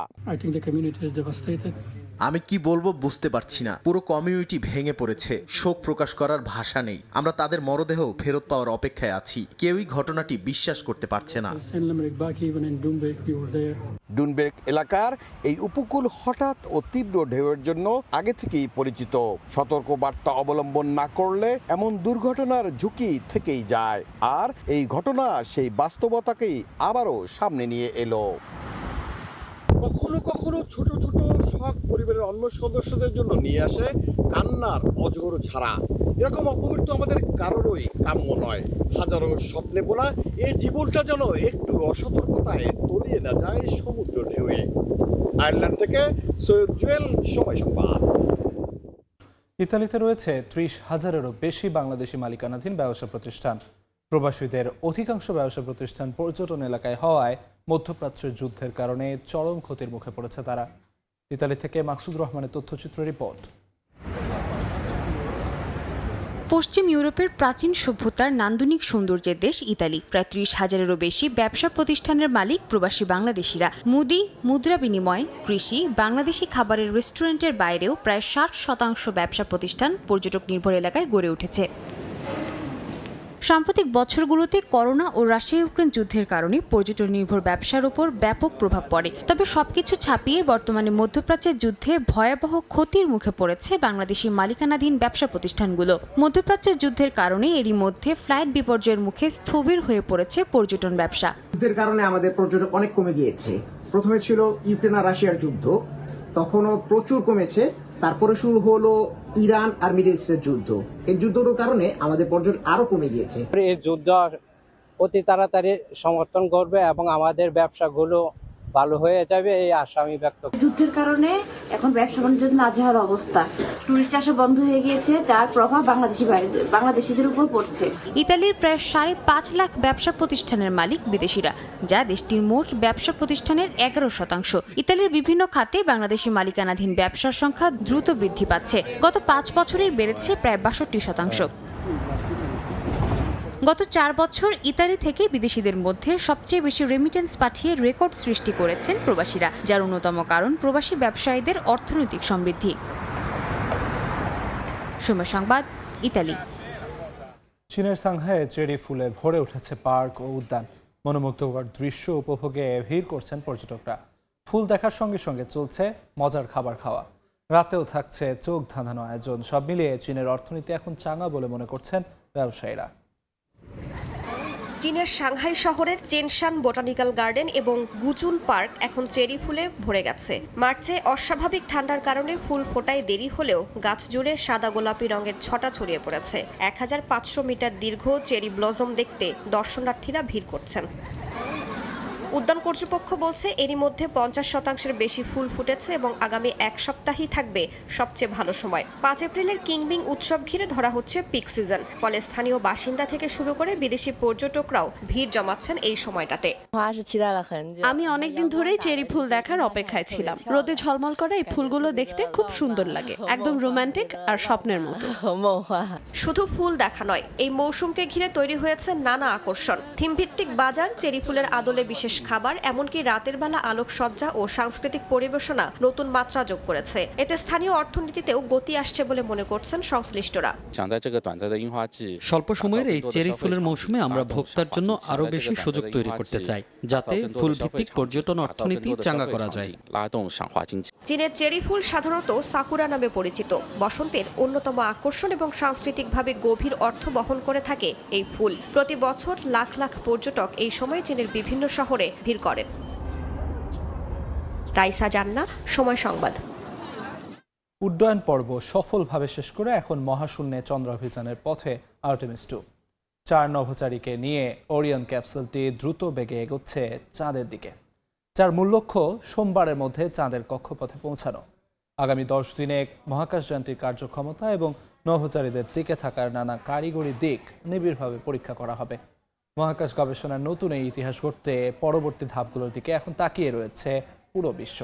S6: আমি কি বলবো বুঝতে পারছি না। পুরো কমিউনিটি ভেঙে পড়েছে, শোক প্রকাশ করার ভাষা নেই। আমরা তাদের মরদেহ ফেরত পাওয়ার অপেক্ষায় আছি। কেউই ঘটনাটি বিশ্বাস করতে পারছে না।
S17: ডুনবেগ এলাকার এই উপকূল হঠাৎ ও তীব্র ঢেউয়ের জন্য আগে থেকেই পরিচিত। সতর্ক বার্তা অবলম্বন না করলে এমন দুর্ঘটনার ঝুঁকি থেকেই যায়। আর এই ঘটনা সেই বাস্তবতাকেই আবারও সামনে নিয়ে এলো। কখনো কখনো ছোট ছোট শখ পরিবারের অন্য সদস্যদের জন্য নিয়ে আসে কান্নার অঝোর ঝাড়া। এরকম অপমৃত্যু আমাদের কারোরই কাম্য নয়। হাজারো স্বপ্নে বোনা এই জীবনটা যেন একটু অসতর্কতায় তলিয়ে না যায় সমুদ্র ঢেউয়ে। আয়ারল্যান্ড থেকে সৈয়দ জুয়েল, সময় সংবাদ।
S1: ইতালিতে রয়েছে 30,000-এরও বেশি বাংলাদেশি মালিকানাধীন ব্যবসা প্রতিষ্ঠান। প্রবাসীদের অধিকাংশ ব্যবসা প্রতিষ্ঠান পর্যটন এলাকায় হওয়ায় মধ্যপ্রাচ্যের যুদ্ধের কারণে চরম ক্ষতির মুখে পড়েছে তারা। ইতালি থেকে মাকসুদ রহমানের তথ্যচিত্র রিপোর্ট।
S19: পশ্চিম ইউরোপের প্রাচীন সভ্যতার নান্দনিক সৌন্দর্যের দেশ ইতালি। প্রায় 30,000-এরও বেশি ব্যবসা প্রতিষ্ঠানের মালিক প্রবাসী বাংলাদেশিরা। মুদি, মুদ্রা বিনিময়, কৃষি, বাংলাদেশি খাবারের রেস্টুরেন্টের বাইরেও প্রায় 60% ব্যবসা প্রতিষ্ঠান পর্যটক নির্ভর এলাকায় গড়ে উঠেছে। সাম্প্রতিক বছরগুলোতে করোনা ও রাশিয়া ইউক্রেন যুদ্ধের কারণে পর্যটন নির্ভর ব্যবসার উপর ব্যাপক প্রভাব পড়ে। তবে সবকিছু ছাপিয়ে বর্তমানে মধ্যপ্রাচ্যের যুদ্ধে ভয়াবহ ক্ষতির মুখে পড়েছে বাংলাদেশি মালিকানাধীন ব্যবসা প্রতিষ্ঠানগুলো। মধ্যপ্রাচ্যের যুদ্ধের কারণে এরই মধ্যে ফ্লাইট বিপর্যয়ের মুখে স্থবির হয়ে পড়েছে পর্যটন ব্যবসা।
S20: যুদ্ধের কারণে আমাদের পর্যটক অনেক কমে গিয়েছে। প্রথমে ছিল ইউক্রেন আর রাশিয়ার যুদ্ধ, তখনও প্রচুর কমেছে। তারপরে শুরু হলো ইরান আর মিডল ইস্টের যুদ্ধ। এই যুদ্ধের কারণে আমাদের পর্যটন আরো কমে গিয়েছে।
S21: এই যুদ্ধ অতি তাড়াতাড়ি সমর্থন করবে এবং আমাদের ব্যবসাগুলো ভালো হয়ে যাবে এই আশা আমি ব্যক্ত করি।
S22: যুদ্ধের কারণে এখন ব্যবসা বাণিজ্য নাজেহাল অবস্থা, টুরিস্ট আসা বন্ধ হয়ে গিয়েছে, যার প্রভাব বাংলাদেশিদের উপর পড়ছে।
S19: ইতালির প্রায় 5.5 লাখ ব্যবসা প্রতিষ্ঠানের মালিক বিদেশিরা, যা দেশটির মোট ব্যবসা প্রতিষ্ঠানের 11%। ইতালির বিভিন্ন খাতে বাংলাদেশি মালিকানাধীন ব্যবসার সংখ্যা দ্রুত বৃদ্ধি পাচ্ছে। গত 5 বছরেই বেড়েছে প্রায় 62%। গত 4 বছর ইতালি থেকে বিদেশিদের মধ্যে সবচেয়ে বেশি রেমিটেন্স পাঠিয়ে রেকর্ড সৃষ্টি করেছেন প্রবাসীরা, যার অন্যতম কারণ প্রবাসী ব্যবসায়ীদের অর্থনৈতিক সমৃদ্ধি। সময় সংবাদ, ইতালি।
S1: চীনের সাংহাইয়ে চেরি ফুলে ভরে উঠেছে পার্ক ও উদ্যান। মনোমুগ্ধকর দৃশ্য উপভোগে ভিড় করছেন পর্যটকরা। ফুল দেখার সঙ্গে সঙ্গে চলছে মজার খাবার খাওয়া। রাতেও থাকছে চোখ ধাঁধানো আয়োজন। সব মিলিয়ে চীনের অর্থনীতি এখন চাঙা বলে মনে করছেন ব্যবসায়ীরা।
S5: চীনের সাংহাই শহরের চেনশান বোটানিক্যাল গার্ডেন এবং গুচুন পার্ক এখন চেরি ফুলে ভরে গেছে। মার্চে অস্বাভাবিক ঠান্ডার কারণে ফুল ফোটায় দেরি হলেও গাছ জুড়ে সাদা গোলাপি রঙের ছটা ছড়িয়ে পড়েছে। 1500 মিটার দীর্ঘ চেরি ব্লজম দেখতে দর্শনার্থীরা ভিড় করছেন। উদ্যান কর্তৃপক্ষ বলছে এরই মধ্যে 50% বেশি ফুল ফুটেছে এবং আগামী 1 সপ্তাহই থাকবে সবচেয়ে ভালো সময়। 5 এপ্রিলের কিংবিং উৎসব ঘিরে ধরা হচ্ছে পিক সিজন। ফলে স্থানীয় বাসিন্দা থেকে শুরু করে বিদেশি পর্যটকরাও ভিড় জমাচ্ছেন এই সময়টাতে।
S23: আমি অনেকদিন ধরেই চেরি ফুল দেখার অপেক্ষায় ছিলাম। রোদে ঝলমল করা এই ফুলগুলো দেখতে খুব সুন্দর লাগে, একদম রোমান্টিক আর স্বপ্নের মতো।
S5: শুধু ফুল দেখা নয়, এই মৌসুমকে ঘিরে তৈরি হয়েছে নানা আকর্ষণ। থিমভিত্তিক বাজার, চেরি ফুলের আদলে বিশেষ খাবার, এমনকি রাতের বেলা আলোকসজ্জা ও সাংস্কৃতিক পরিবেশনা নতুন মাত্রা যোগ করেছে। এতে স্থানীয় অর্থনীতিতেও গতি আসছে বলে মনে করছেন সংশ্লিষ্টরা।
S3: স্বল্প সময়ের এই চেরি ফুলের মৌসুমে আমরা ভোক্তার জন্য আরো বেশি সুযোগ তৈরি করতে চাই, যাতে ফুল ভিত্তিক পর্যটন অর্থনীতি চাঙ্গা করা যায়।
S5: চীনের চেরি ফুল সাধারণত সাকুরা নামে পরিচিত। বসন্তের অন্যতম আকর্ষণ এবং সাংস্কৃতিকভাবে গভীর অর্থ বহন করে থাকে এই ফুল। প্রতি বছর লাখ লাখ পর্যটক এই সময় চীনের বিভিন্ন শহরে ভিড় করেন। রাইসা জান্না, সময় সংবাদ।
S1: উড্ডয়ন পর্ব সফলভাবে শেষ করে এখন মহাশূন্যে চন্দ্র অভিযানের পথে আর্টেমিস 2। 4 নভোচারীকে নিয়ে ওরিয়ন ক্যাপসুলটি দ্রুত বেগে এগোচ্ছে চাঁদের দিকে, যার মূল লক্ষ্য সোমবারের মধ্যে চাঁদের কক্ষপথে পৌঁছানো। আগামী 10 দিনে মহাকাশযানটির কার্যক্ষমতা এবং নভোচারীদের টিকে থাকার নানা কারিগরি দিক নিবিড়ভাবে পরীক্ষা করা হবে। মহাকাশ গবেষণার নতুন এই ইতিহাস গড়তে পরবর্তী ধাপগুলোর দিকে এখন তাকিয়ে রয়েছে পুরো বিশ্ব।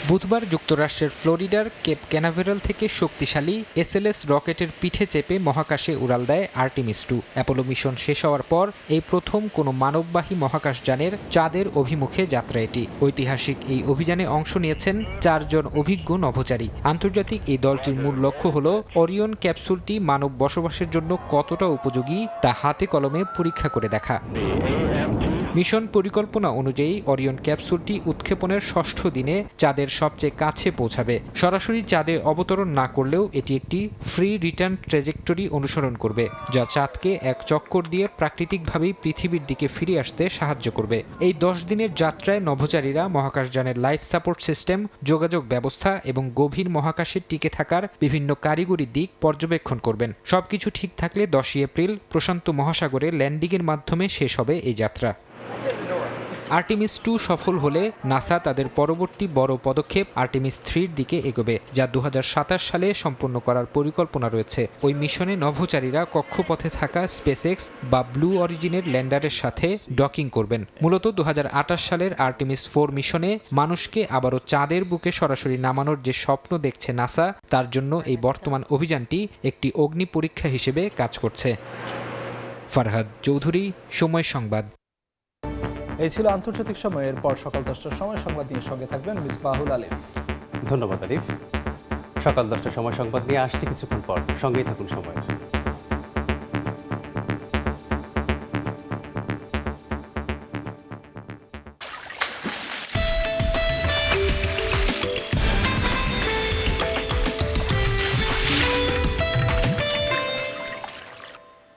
S2: বুধবার যুক্তরাষ্ট্রের ফ্লোরিডার কেপ ক্যানাভেরাল থেকে শক্তিশালী SLS রকেটের পিঠে চেপে মহাকাশে উড়াল দেয় আর্টেমিস 2। অ্যাপোলো মিশন শেষ হওয়ার পর এই প্রথম কোনো মানববাহী মহাকাশযানের চাঁদের অভিমুখে যাত্রা এটি। ঐতিহাসিক এই অভিযানে অংশ নিয়েছেন 4 জন অভিজ্ঞ নভোচারী। আন্তর্জাতিক এই দলটির মূল লক্ষ্য হল ওরিয়ন ক্যাপসুলটি মানব বসবাসের জন্য কতটা উপযোগী তা হাতে কলমে পরীক্ষা করে দেখা। মিশন পরিকল্পনা অনুযায়ী ওরিয়ন ক্যাপসুলটি উৎক্ষেপণের 6ষ্ঠ দিনে চাঁদের সবচেয়ে কাছে পৌঁছাবে। সরাসরি চাঁদে অবতরণ না করলেও এটি একটি ফ্রি রিটার্ন ট্র্যাজেক্টরি অনুসরণ করবে, যা চাঁদকে এক চক্কর দিয়ে প্রাকৃতিকভাবেই পৃথিবীর দিকে ফিরে আসতে সাহায্য করবে। এই 10 দিনের যাত্রায় নভোচারীরা মহাকাশযানের লাইফ সাপোর্ট সিস্টেম, যোগাযোগ ব্যবস্থা এবং গভীর মহাকাশে টিকে থাকার বিভিন্ন কারিগরি দিক পর্যবেক্ষণ করবেন। সবকিছু ঠিক থাকলে 10 এপ্রিল প্রশান্ত মহাসাগরে ল্যান্ডিংয়ের মাধ্যমে শেষ হবে এই যাত্রা। আর্টেমিস 2 সফল হলে নাসা তাদের পরবর্তী বড় পদক্ষেপ আর্টেমিস 3-র দিকে এগোবে, যা 2027 সালে সম্পন্ন করার পরিকল্পনা রয়েছে। ওই মিশনে নভোচারীরা কক্ষপথে থাকা স্পেসএক্স বা ব্লু অরিজিনের ল্যান্ডারের সাথে ডকিং করবেন। মূলত 2028 সালের আর্টেমিস 4 মিশনে মানুষকে আবারও চাঁদের বুকে সরাসরি নামানোর যে স্বপ্ন দেখছে নাসা, তার জন্য এই বর্তমান অভিযানটি একটি অগ্নি পরীক্ষা হিসেবে কাজ করছে। ফারহাদ চৌধুরী, সময় সংবাদ।
S1: এই ছিল আন্তর্জাতিক সময়ের পর সকাল 10টার সময় সংবাদ নিয়ে সঙ্গে থাকবেন মিসবাহুল আলিফ।
S24: ধন্যবাদ আলিফ।
S4: সকাল 10টার সময় সংবাদ নিয়ে আসছি কিছুক্ষণ পর, সঙ্গেই থাকুন সময়ের।